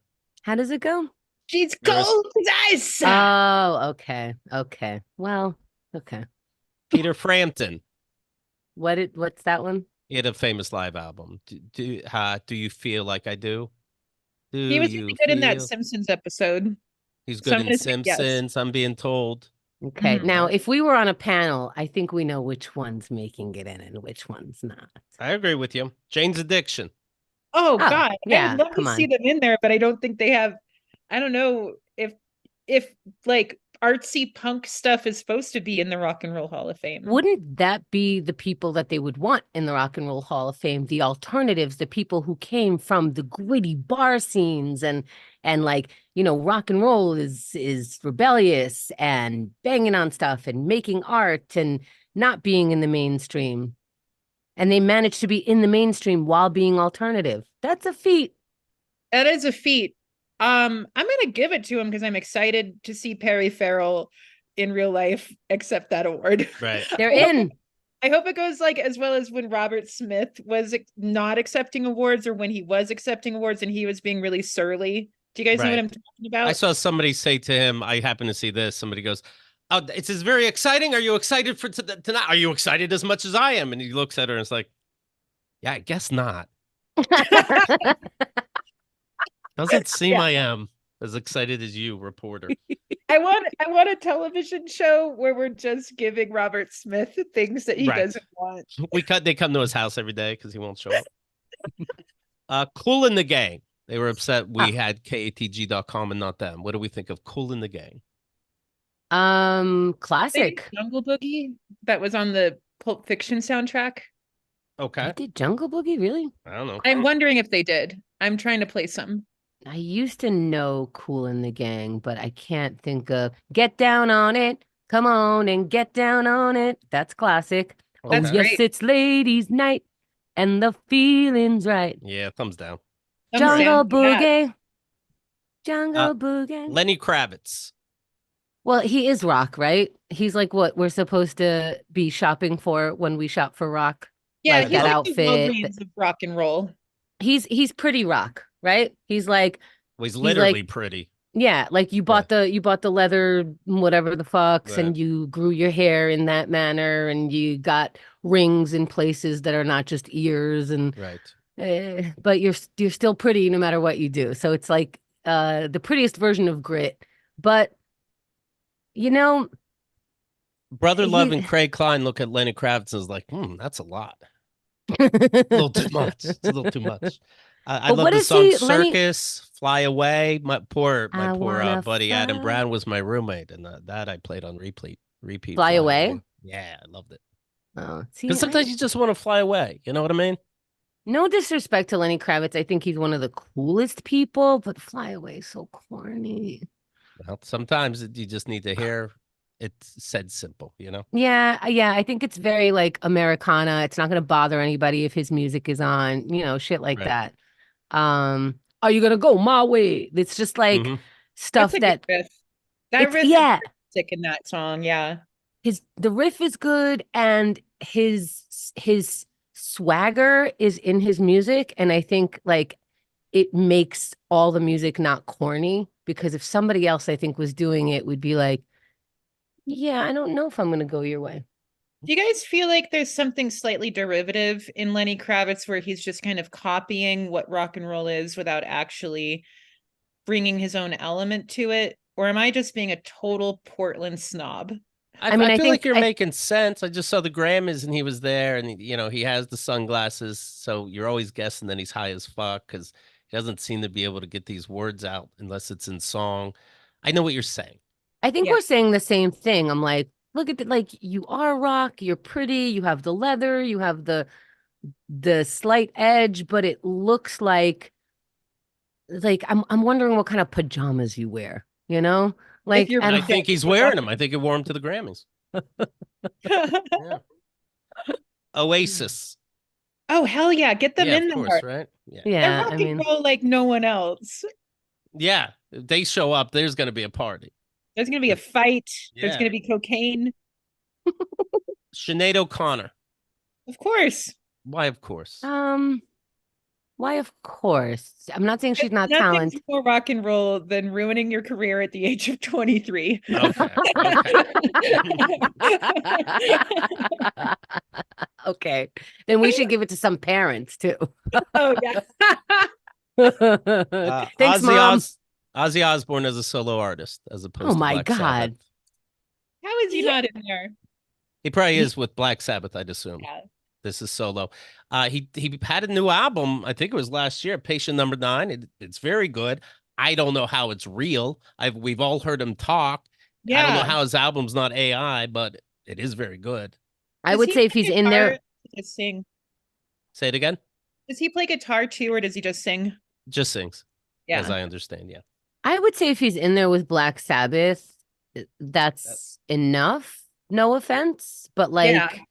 How does it go? She's There's cold as ice. Oh, okay. Okay. Well, okay. Peter Frampton. What's that one? He had a famous live album. Do you feel like I do? Do He was you really good in that feel? Simpsons episode. He's So good I'm in gonna say yes. Simpsons. I'm being told. Okay. Mhm. Now, Right. if we were on a panel, I think we know which one's making it in and which one's not. I agree with you. Jane's Addiction. Oh Oh, God, I would yeah, love to come see on. them in there, but I don't think they have. I don't know if like artsy punk stuff is supposed to be in the Rock and Roll Hall of Fame. Wouldn't that be the people that they would want in the Rock and Roll Hall of Fame? The alternatives, the people who came from the gritty bar scenes and like, rock and roll is rebellious and banging on stuff and making art and not being in the mainstream. And they managed to be in the mainstream while being alternative. That's a feat. That is a feat. I'm gonna give it to him because I'm excited to see Perry Farrell in real life accept that award. Right. They're I hope in. I hope it goes like as well as when Robert Smith was not accepting awards or when he was accepting awards and he was being really surly. Do you guys know what Right. I'm talking I about? saw somebody say to him, I happen to see this. Somebody goes, "Oh, it says very exciting. Are you excited for tonight? Are you excited as much as I am?" And he looks at her and is like, "Yeah, I guess not. Doesn't seem Yeah. I am as excited as you, reporter." I want a television show where we're just giving Robert Smith things that he Right. doesn't want. They come to his house every day because he won't show up. Cool in the Gang. They were upset we had KATG.com and not them. What do we think of Cool in the Gang? They Classic. did Jungle Boogie that was on the Pulp Fiction soundtrack. They Okay. did Jungle Boogie, really? I don't know. I'm wondering if they did. I'm trying to play some. I used to know Cool in the Gang, but I can't think of Get Down on It. Come on and get down on it. That's classic. Oh, That's Okay. yes, great. it's ladies' night and the feeling's right. Yeah, thumbs down. Thumbs Jungle down for that. Boogie. Jungle Boogie. Lenny Kravitz. Well, he is rock, right? He's like what we're supposed to be shopping for when we shop for rock. Yeah, Like he's that like the outfit. Walgreens of rock and roll. He's pretty rock, right? He's like Well, he's he's literally like pretty. yeah, like you bought the leather whatever the fucks Right. and you grew your hair in that manner and you got rings in places that are not just ears and Right. but you're still pretty no matter what you do. So it's like the prettiest version of grit. But you know, Brother Love and he Craig Klein look at Lenny Kravitz and is like, that's a lot. A little too much. It's a little too much. I But love what the is song he, Lenny? Circus, Fly Away. My poor I wanna buddy Adam fly, Brown was my roommate, and that I played on repeat. fly away. Yeah, I loved it. Oh, see, Because sometimes you just want to fly away. You know what I mean? no disrespect to Lenny Kravitz. I think he's one of the coolest people, but Fly Away is so corny. Well, sometimes you just need to hear it said simple. You know? Yeah, yeah. I think it's very like Americana. It's not going to bother anybody if his music is on, shit like Right. that. Are you gonna go my way? It's just like Mhm. stuff That's a that good riff. That it's riff is yeah. sick in that song. Yeah. The riff is good and his swagger is in his music, and I think like it makes all the music not corny because if somebody else I think was doing it would be like, yeah, I don't know if I'm gonna go your way. Do you guys feel like there's something slightly derivative in Lenny Kravitz where he's just kind of copying what rock and roll is without actually bringing his own element to it? Or am I just being a total Portland snob? I mean, I I feel like think you're making sense. I just saw the Grammys and he was there, and he has the sunglasses, so you're always guessing that he's high as fuck because he doesn't seem to be able to get these words out unless it's in song. I know what you're saying. I think Yeah. we're saying the same thing. I'm like, look at like you are rock, you're pretty, you have the leather, you have the slight edge, but it looks like like I'm wondering what kind of pajamas you wear, you know? If Like you're And I and think he's wearing them. I think he wore them to the Grammys. Yeah. Oasis. Oh, hell yeah. Get them Yeah, in of there. course, right? Yeah. They're yeah, rock I and mean, roll like no one else. Yeah. If they show up, there's going to be a party. There's going to be a fight. There's Yeah. going to be cocaine. Sinead O'Connor. Of course. Why, of course. um, why of course. I'm not saying she's not Nothing's talent. more rock and roll than ruining your career at the age of 23. Okay. Okay. Okay. Then we should give it to some parents too. Oh, yeah. Thanks, Mom. Ozzy Osbourne as a solo artist, as Oh opposed to my Black Sabbath. God. How is he Yeah. not in there? He probably He- is with Black Sabbath, I'd assume. Yeah. This is solo. He had a new album. I think it was last year, Patient Number 9. It's very good. I don't know how it's real. We've all heard him talk. I don't know Yeah. how his album's not AI, but it is very good. I Does would he say if play he's in guitar there, or just sing? Say it again. Does he play guitar too, or does he just sing? Just sings, as Yeah. I understand. Yeah. I would say if he's in there with Black Sabbath, that's enough. No offense, but Yeah. like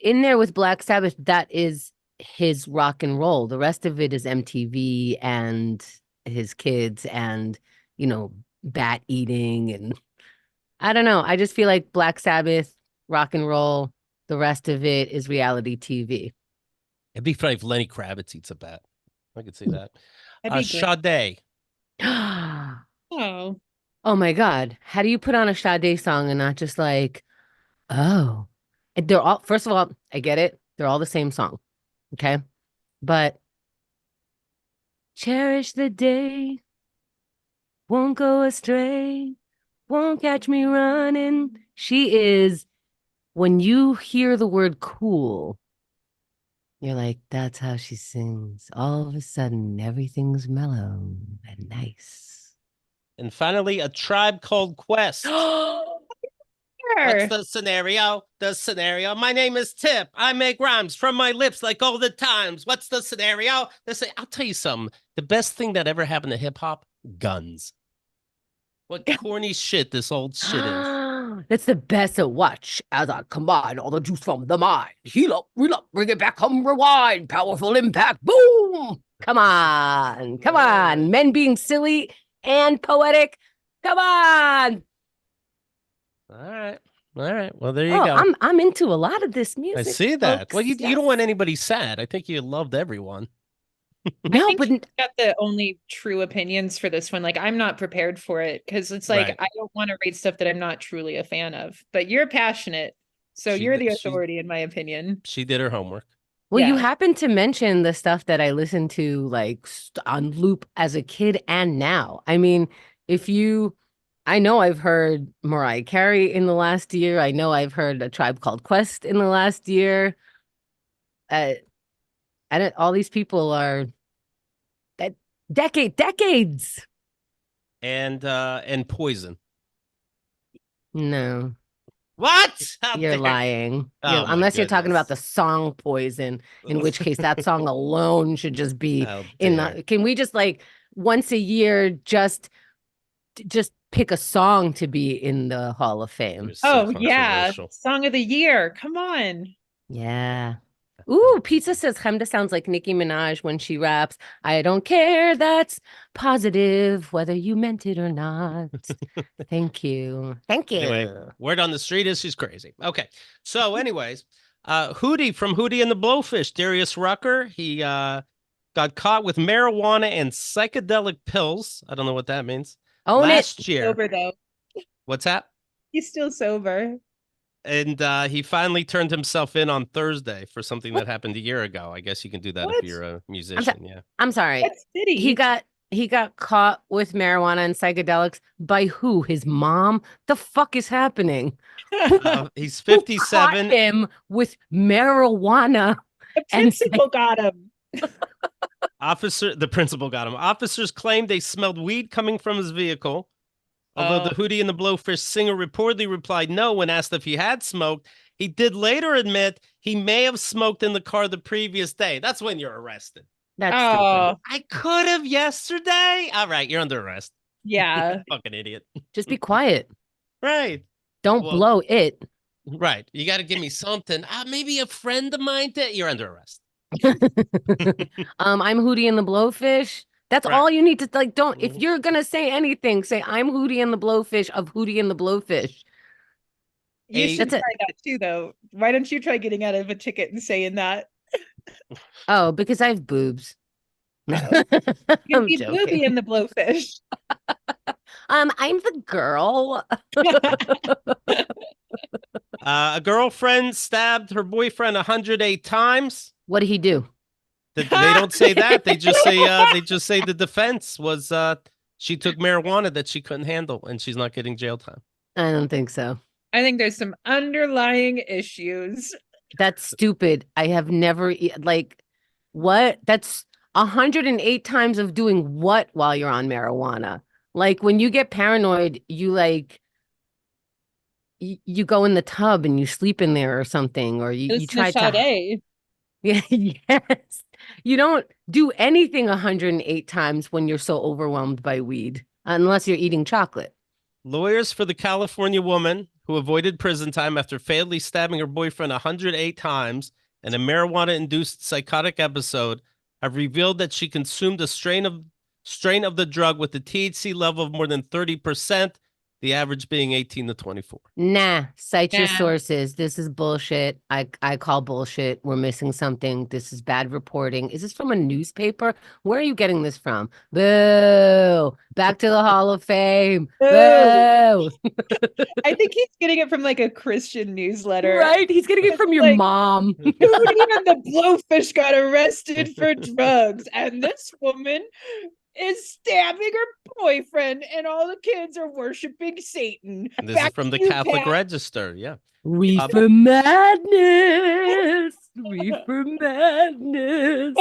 in there with Black Sabbath, that is his rock and roll. The rest of it is MTV and his kids and, bat eating. And I don't know. I just feel like Black Sabbath, rock and roll, the rest of it is reality TV. It'd be funny if Lenny Kravitz eats a bat. I could see that. That'd be great. Sade. Oh Oh. my God. How do you put on a Sade song and not just like, oh, and they're all, first of all, I get it. They're all the same song. Okay. But cherish the day, won't go astray, won't catch me running. She is, when you hear the word cool, you're like, that's how she sings. All of a sudden, everything's mellow and nice. And finally, A Tribe Called Quest. What's Sure. the scenario? The scenario. My name is Tip. I make rhymes from my lips like all the times. What's the scenario? I'll tell you something. The best thing that ever happened to hip hop, guns. What corny shit this old shit is. That's the best to watch as I combine all the juice from the mind. Heal up, reel up, bring it back, come rewind. Powerful impact, boom. Come on, come on. Men being silly and poetic. Come on. All right. All right. Well, there you Oh, go. I'm into a lot of this I music. see that. Folks. Well, you Yes. don't want anybody sad. I think you loved everyone. I No, think but she's got the only true opinions for this one. Like, I'm not prepared for it because it's like Right. I don't want to rate stuff that I'm not truly a fan of. But you're passionate, so She you're d- the she- authority, in my opinion. She did her homework. well, you Yeah. happen to mention the stuff that I listened to like on loop as a kid and now. I mean, I know I've heard Mariah Carey in the last year. I know I've heard A Tribe Called Quest in the last year. All these people are that decades. And Poison. No, What? Out you're there. lying. Oh, my Unless you're talking about the goodness. song Poison, in which case that song alone should just be How in dare. the. Can we just like once a year just pick a song to be in the Hall of Fame? You're so Oh yeah, controversial. song of the year. Come on. Yeah. Ooh, Pizza says Chemda sounds like Nicki Minaj when she raps. I don't care, that's positive, whether you meant it or not. Thank you. Thank you. Anyway, word on the street is she's crazy. Okay. So, anyways, Hootie from Hootie and the Blowfish, Darius Rucker, he got caught with marijuana and psychedelic pills. I don't know what that means. Own it. Last year. Sober though. What's that? He's still sober. And he finally turned himself in on Thursday for something that happened a year ago. I guess you can do that if What? you're a musician. Yeah. I'm sorry. What city? He got caught with marijuana and psychedelics by who? His mom? The fuck is happening? He's Who 57. caught him with marijuana? The and principal got him. The principal got him. Officers claimed they smelled weed coming from his vehicle. Although the Hootie and the Blowfish singer reportedly replied no when asked if he had smoked, he did later admit he may have smoked in the car the previous day. That's when you're arrested. That's stupid. Oh, I could have yesterday. All right, you're under arrest. yeah. Fucking idiot. Just be quiet. Right. Don't Well, blow it. right. You got to give me something. Maybe a friend of mine that you're under arrest. I'm Hootie and the Blowfish. That's Right. all you need to like. Don't if Mhm. you're gonna say anything, say I'm Hootie and the Blowfish of Hootie and the Blowfish. You should That's try it. that too, though. Why don't you try getting out of a ticket and saying that? Oh, because I have boobs. Oh. You can I'm be Blueby joking. and the Blowfish. I'm the girl. A girlfriend stabbed her boyfriend 108 times. What did he do? They don't say that. They just say the defense was she took marijuana that she couldn't handle and she's not getting jail time. I don't think so. I think there's some underlying issues. That's stupid. I have never like what? That's 108 times of doing what while you're on marijuana? Like when you get paranoid, you like you go in the tub and you sleep in there or something, or you Listen to try to Sade. yeah, yes. You don't do anything 108 times when you're so overwhelmed by weed, unless you're eating chocolate. Lawyers for the California woman who avoided prison time after fatally stabbing her boyfriend 108 times in a marijuana-induced psychotic episode have revealed that she consumed a strain of the drug with a THC level of more than 30%, the average being 18 to 24. Nah, cite your Nah. sources. This is bullshit. I call bullshit. We're missing something. This is bad reporting. Is this from a newspaper? Where are you getting this from? Boo! Back to the Hall of Fame. Boo. Boo! I think he's getting it from like a Christian newsletter. Right? He's getting it from your Like, mom. Hootie and the Blowfish got arrested for drugs, and this woman is stabbing her boyfriend, and all the kids are worshiping Satan. This Back is from to the you, Catholic Pat. Register. Yeah. Reefer madness. Reefer madness.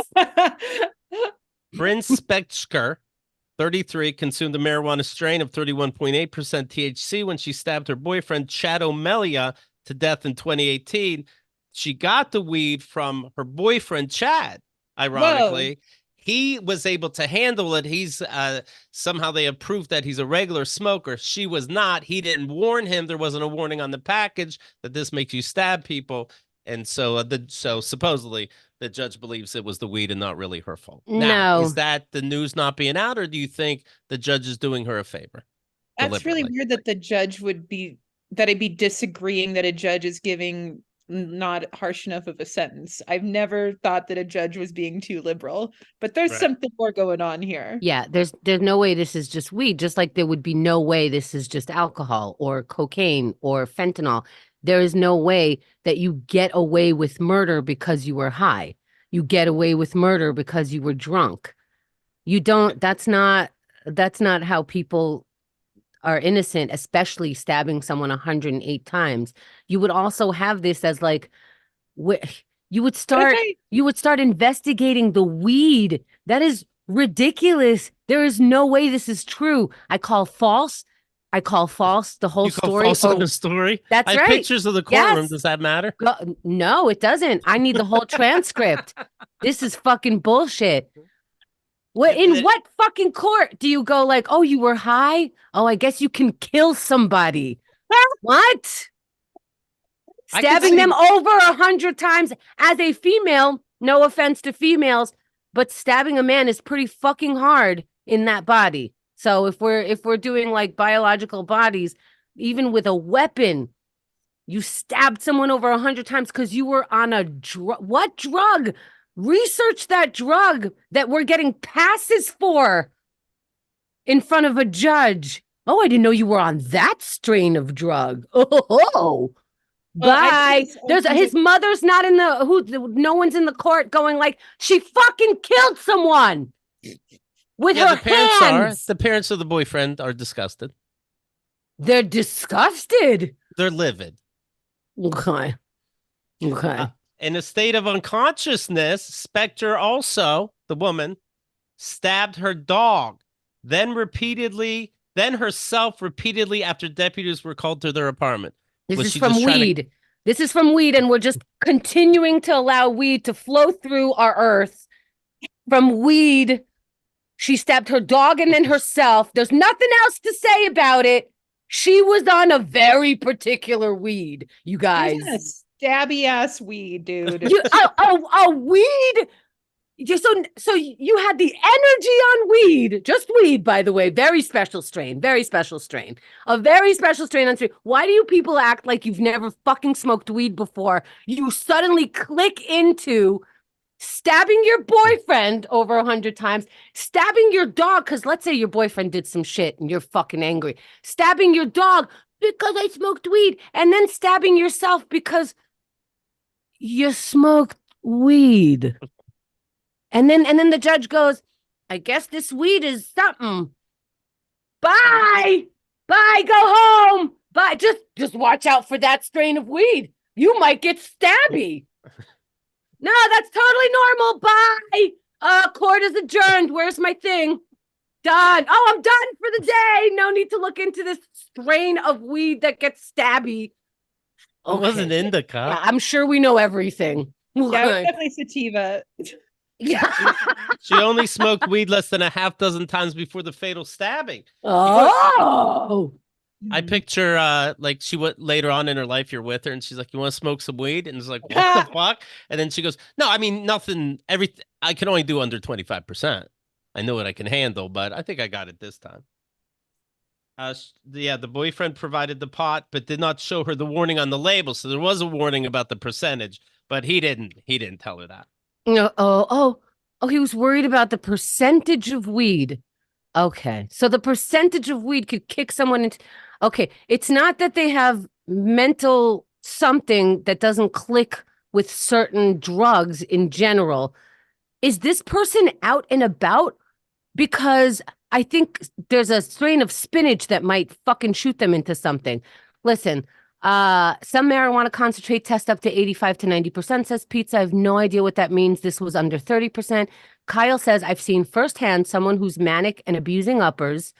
Bryn Spechker, 33, consumed a marijuana strain of 31.8% THC when she stabbed her boyfriend, Chad O'Melia, to death in 2018. She got the weed from her boyfriend, Chad, ironically. Whoa. He was able to handle it. He's somehow they have proof that he's a regular smoker. She was not. He didn't warn him. There wasn't a warning on the package that this makes you stab people. And so so supposedly the judge believes it was the weed and not really her fault. Now, is that the news not being out, or do you think the judge is doing her a favor? That's really weird that the judge would be, that I'd be disagreeing that a judge is giving not harsh enough of a sentence. I've never thought that a judge was being too liberal, but there's something more going on here. Yeah, there's no way this is just weed, just like there would be no way this is just alcohol or cocaine or fentanyl. There is no way that you get away with murder because you were high. You get away with murder because you were drunk. You don't, that's not how people are innocent, especially stabbing someone 108 times. You would also have this as like, you would start investigating the weed. That is ridiculous. There is no way this is true. I call false the whole story. False on the story? That's right. I have pictures of the courtroom. Yes. Does that matter? No, it doesn't. I need the whole transcript. This is fucking bullshit. In what fucking court do you go like, oh, you were high? Oh, I guess you can kill somebody. What? Stabbing them over 100 times as a female, no offense to females, but stabbing a man is pretty fucking hard in that body. So if we're doing like biological bodies, even with a weapon, you stabbed someone over 100 times because you were on a drug. What drug? Research that drug that we're getting passes for in front of a judge. Oh, I didn't know you were on that strain of drug. Oh. Bye. His mother's not in no one's in the court going like, she fucking killed someone with her hands. The parents of the boyfriend are disgusted. They're disgusted. They're livid. Okay. In a state of unconsciousness, Spectre also, the woman, stabbed her dog, then herself repeatedly after deputies were called to their apartment. This is from weed. This is from weed, and we're just continuing to allow weed to flow through our earth from weed. She stabbed her dog and then herself. There's nothing else to say about it. She was on a very particular weed, you guys. Stabby ass weed, dude. A weed. So you had the energy on weed, just weed, by the way. Very special strain, very special strain. A very special strain on strain. Why do you people act like you've never fucking smoked weed before? You suddenly click into stabbing your boyfriend over 100 times, stabbing your dog, because let's say your boyfriend did some shit and you're fucking angry, stabbing your dog because I smoked weed, and then stabbing yourself because you smoked weed. And then the judge goes, I guess this weed is something. Bye. Bye. Go home. Bye. Just watch out for that strain of weed. You might get stabby. No, that's totally normal. Bye. Court is adjourned. Where's my thing? Done. Oh, I'm done for the day. No need to look into this strain of weed that gets stabby. Okay. It wasn't indica. Yeah, I'm sure we know everything. Yeah, it was definitely sativa. Yeah. She only smoked weed less than a half dozen times before the fatal stabbing. Oh. I picture like she went later on in her life, you're with her and she's like, you want to smoke some weed? And it's like, what the fuck? And then she goes, no, I mean, nothing, everything. I can only do under 25%. I know what I can handle, but I think I got it this time. The boyfriend provided the pot, but did not show her the warning on the label. So there was a warning about the percentage, but he didn't tell her that. He was worried about the percentage of weed. Okay. So the percentage of weed could kick someone into. Okay. It's not that they have mental something that doesn't click with certain drugs in general. Is this person out and about? Because I think there's a strain of spinach that might fucking shoot them into something. Listen, some marijuana concentrate test up to 85 to 90%, says Pizza. I have no idea what that means. This was under 30%. Kyle says, I've seen firsthand someone who's manic and abusing uppers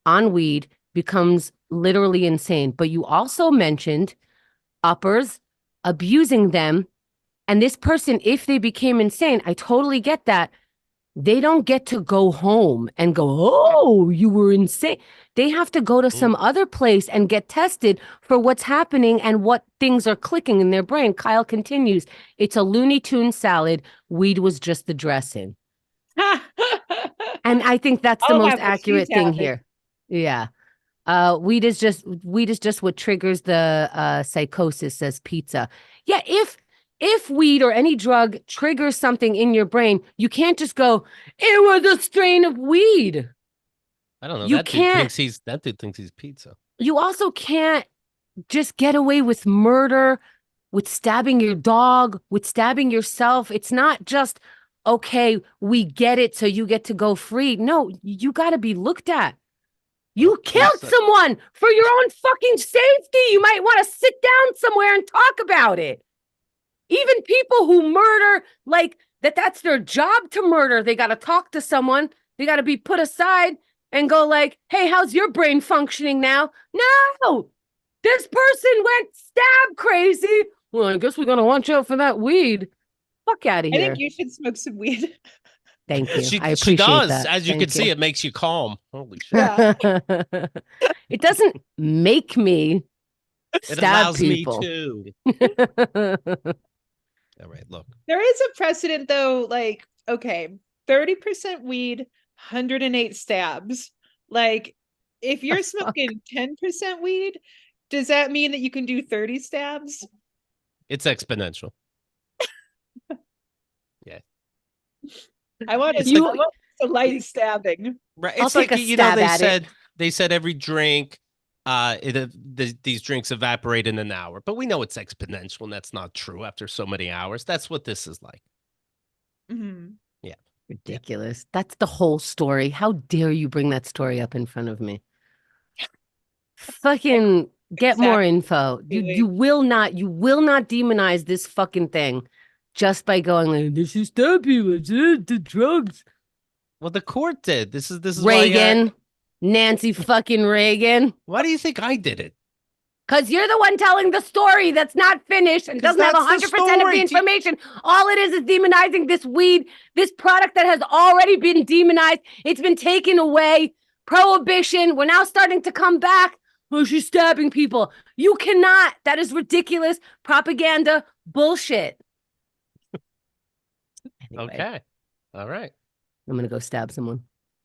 on weed becomes literally insane. But you also mentioned uppers abusing them. And this person, if they became insane, I totally get that. They don't get to go home and go, oh, you were insane. They have to go to some other place and get tested for what's happening and what things are clicking in their brain. Kyle continues, it's a Looney Tune salad. Weed was just the dressing. And I think that's the most accurate thing here. Yeah. Weed is just what triggers the psychosis, says Pizza. Yeah, if weed or any drug triggers something in your brain, you can't just go, it was a strain of weed. I don't know. That dude thinks he's pizza. You also can't just get away with murder, with stabbing your dog, with stabbing yourself. It's not just, okay, we get it, so you get to go free. No, you got to be looked at. You killed someone for your own fucking safety. You might want to sit down somewhere and talk about it. Even people who murder, like that's their job to murder. They got to talk to someone. They got to be put aside and go like, hey, how's your brain functioning now? No, this person went stab crazy. Well, I guess we got to watch out for that weed. Fuck out of here. I think you should smoke some weed. Thank you. I appreciate she does. that. As you can see, it makes you calm. Holy shit. Yeah. It doesn't make me It stab allows people. me too. All right, look. There is a precedent though, like, okay, 30% weed, 108 stabs. Like, if you're smoking 10% weed, does that mean that you can do 30 stabs? It's exponential. Yeah. I want a light stabbing. Right. It's like, they said every drink, these drinks evaporate in an hour, but we know it's exponential, and that's not true after so many hours. That's what this is like. Mm-hmm. Yeah. Ridiculous. Yeah. That's the whole story. How dare you bring that story up in front of me? Fucking get more info. You will not demonize this fucking thing just by going like, this is the drugs. Well, the court did. This is Reagan. Nancy fucking Reagan. Why do you think I did it? Because you're the one telling the story that's not finished and doesn't have that's the 100% of story. the information. All it is demonizing this weed, this product that has already been demonized. It's been taken away. Prohibition. We're now starting to come back. Oh, she's stabbing people. You cannot. That is ridiculous. Propaganda. Bullshit. Anyway, Okay. All right. I'm going to go stab someone.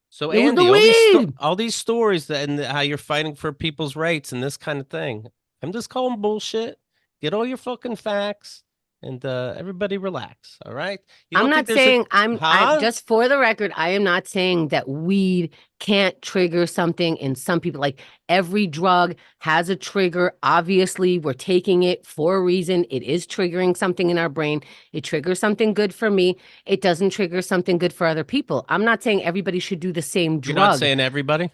So, It was the Andie, weed. all these stories and how you're fighting for people's rights and this kind of thing, I'm just calling bullshit. Get all your fucking facts and everybody relax. All right. You I'm don't think not there's saying huh? just for the record, I am not saying that weed can't trigger something in some people. Like every drug has a trigger. Obviously, we're taking it for a reason. It is triggering something in our brain. It triggers something good for me. It doesn't trigger something good for other people. I'm not saying everybody should do the same You're not drug. saying everybody?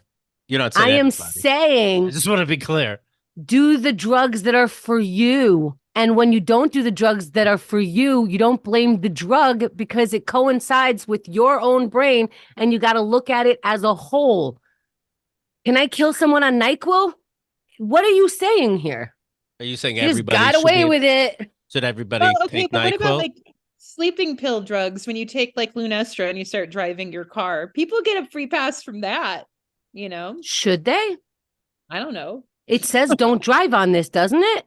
You're not I saying am everybody. I saying just want to be clear. do the drugs that are for you. And when you don't do the drugs that are for you, you don't blame the drug because it coincides with your own brain and you got to look at it as a whole. Can I kill someone on NyQuil? What are you saying here? Are you saying You just everybody got away with it. should everybody Well, okay, take but what about NyQuil? like sleeping pill drugs when you take like Lunesta and you start driving your car? People get a free pass from that, you know? Should they? I don't know. It says don't drive on this, doesn't it?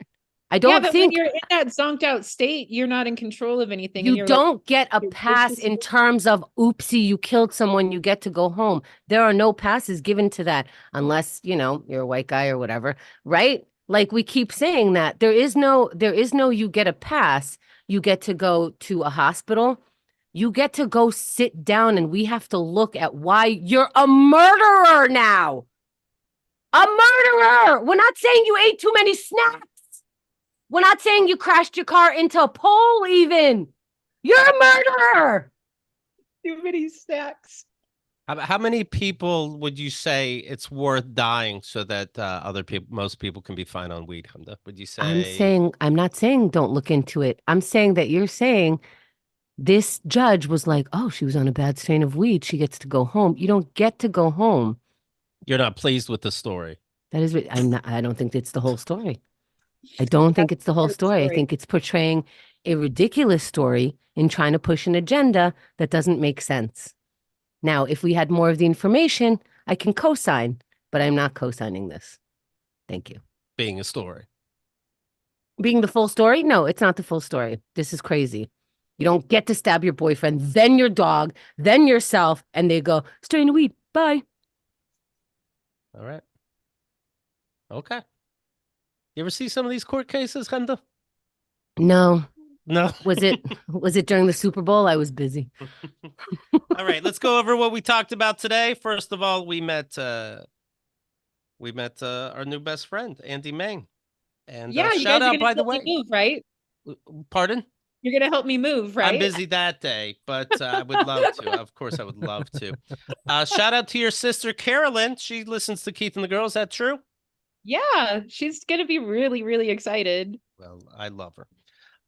I Yeah, don't but when think you're in that zonked out state, you're not in control of anything. And you you're like, don't get a your pass vicious- in terms of oopsie, you killed someone, you get to go home. There are no passes given to that unless, you're a white guy or whatever, right? Like we keep saying that there is no you get a pass, you get to go to a hospital, you get to go sit down and we have to look at why you're a murderer now. A murderer. We're not saying you ate too many snacks. We're not saying you crashed your car into a pole even. You're a murderer. too many snacks. How many people would you say it's worth dying so that most people can be fine on weed, Hamda? Would you say? I'm not saying don't look into it. I'm saying that you're saying this judge was like, oh, she was on a bad strain of weed. She gets to go home. You don't get to go home. You're not pleased with the story. That is, I don't think it's the whole story. I don't think it's the whole story. I think it's portraying a ridiculous story in trying to push an agenda that doesn't make sense. Now, if we had more of the information, I can co-sign, but I'm not co-signing this. Thank you. Being a story. Being the full story? No, it's not the full story. This is crazy. You don't get to stab your boyfriend, then your dog, then yourself, and they go, strain of weed, bye. All right. Okay. You ever see some of these court cases, Hamda? No. No. Was it during the Super Bowl? I was busy. All right, let's go over what we talked about today. First of all, we met our new best friend, Andie Main. And Yeah, you shout guys are out, gonna by the help me way. move, right? Pardon? You're gonna help me move, right? I'm busy that day, but I would love to. Of course, I would love to. Shout out to your sister, Carolyn. She listens to Keith and the Girls. Is that true? Yeah, she's gonna be really, really excited. Well, I love her.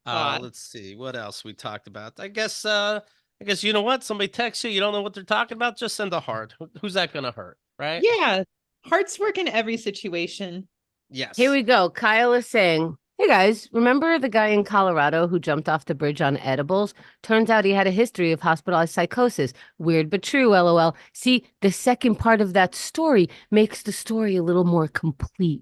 Aw. Let's see what else we talked about. I guess you know what? Somebody texts you don't know what they're talking about, just send a heart. Who's that gonna hurt, right? Yeah, hearts work in every situation. Yes. Here we go. Kyle is saying, hey guys, remember the guy in Colorado who jumped off the bridge on edibles? Turns out he had a history of hospitalized psychosis. Weird but true, LOL. See, the second part of that story makes the story a little more complete.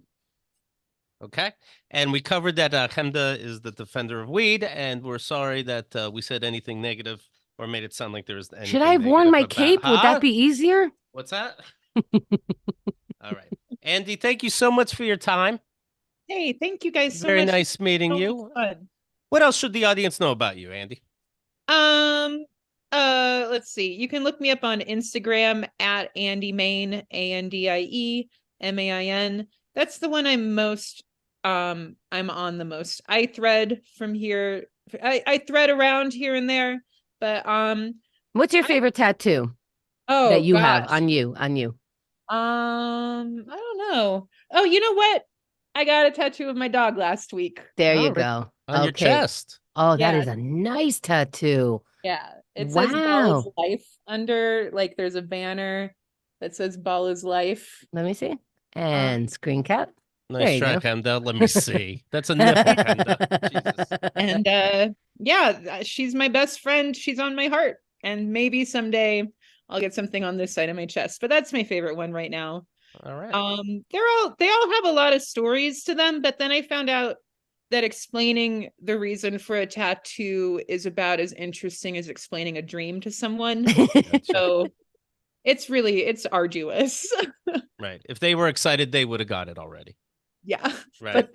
Okay. And we covered that Chemda is the defender of weed, and we're sorry that we said anything negative or made it sound like there was anything. Should I have worn my cape? Would that be easier? What's that? All right. Andie, thank you so much for your time. Hey, thank you guys so much. Very nice meeting So you. much fun. What else should the audience know about you, Andie? Let's see. You can look me up on Instagram at Andie Main, ANDIEMAIN. That's the one I'm on the most. I thread from here. I thread around here and there, but what's your favorite tattoo that you have on you? I don't know. Oh, you know what? I got a tattoo of my dog last week. There you go. On your chest. Oh, that is a nice tattoo. Yeah. It says Ball Wow. is life under, like, there's a banner that says Ball is life. Let me see. And screen cap. There Nice you try, go. Kenda. Let me see. That's a nipple, Kenda. Jesus. And yeah, she's my best friend. She's on my heart. And maybe someday I'll get something on this side of my chest. But that's my favorite one right now. All right. They all have a lot of stories to them, but then I found out that explaining the reason for a tattoo is about as interesting as explaining a dream to someone. Gotcha. So it's arduous. Right. If they were excited, they would have got it already. Yeah. Right.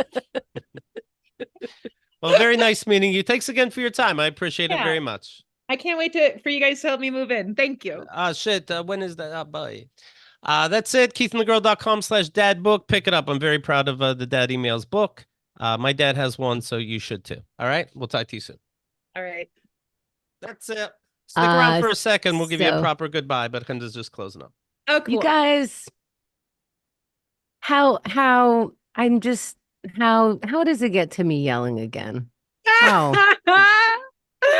Well, very nice meeting you. Thanks again for your time. I appreciate it Yeah. very much. I can't wait for you guys to help me move in. Thank you. Shit. When is that? Bye. That's it. KeithAndTheGirl.com/dadbook. Pick it up. I'm very proud of the Dad Emails book. My dad has one, so you should too. All right. We'll talk to you soon. All right. That's it. Stick around for a second. We'll give you a proper goodbye, but Kenda's just closing up. Oh, cool. You guys, how does it get to me yelling again? How?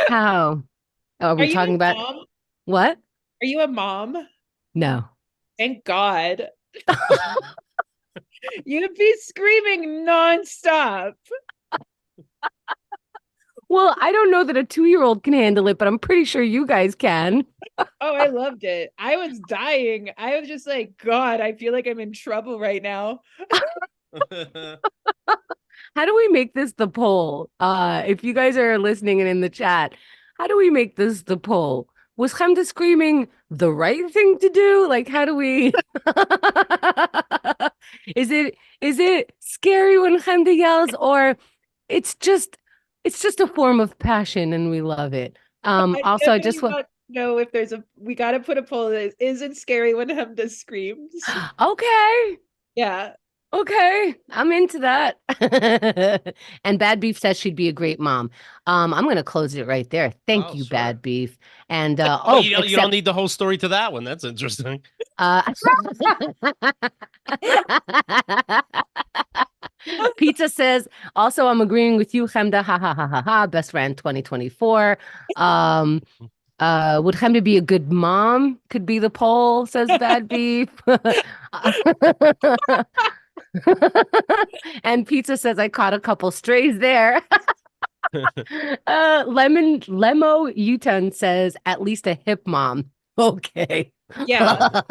How? Are we talking about mom? what? Are you a mom? No. Thank God. You'd be screaming nonstop. Well, I don't know that a 2-year-old can handle it, but I'm pretty sure you guys can. Oh, I loved it. I was dying. I was just like, God, I feel like I'm in trouble right now. How do we make this the poll? If you guys are listening and in the chat, how do we make this the poll? Was Hamda screaming the right thing to do? Like, how do we? Is it scary when Hamda yells, or it's just a form of passion and we love it? Also, I just want to know if we got to put a poll that is it scary when Hamda screams? Okay. Yeah. Okay, I'm into that. And Bad Beef says she'd be a great mom. I'm gonna close it right there. Thank you, sure. Bad Beef. And you don't need the whole story to that one. That's interesting. Pizza says, also, I'm agreeing with you, Chemda. Ha ha ha ha ha. Best friend 2024. Would Chemda be a good mom? Could be the poll, says Bad Beef. And Pizza says, I caught a couple strays there. Lemo Uton says, at least a hip mom. Okay. Yeah.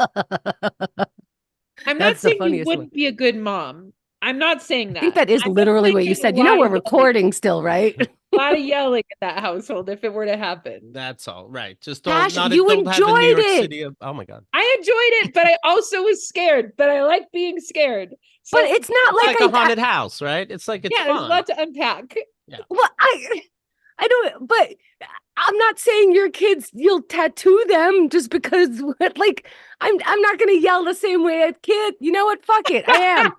I'm not saying you wouldn't one. be a good mom. I'm not saying that. I think that is literally what you said. You know, we're recording still, right? A lot of yelling in that household if it were to happen. That's all right. Just Tash, don't you have a New enjoyed York it. City of, oh my God. I enjoyed it, but I also was scared. But I like being scared. So but it's not like a haunted house, right? It's like it's yeah, fun. there's a lot to unpack. Yeah. Well, I don't, but I'm not saying your kids, you'll tattoo them just because, like, I'm not going to yell the same way at kid. You know what? Fuck it. I am.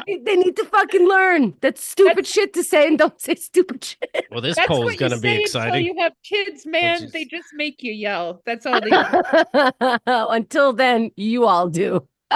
They need to fucking learn. That's stupid shit to say, and don't say stupid shit. Well, this poll is going to be exciting. Until you have kids, man. They just make you yell. That's all they do. Until then, you all do.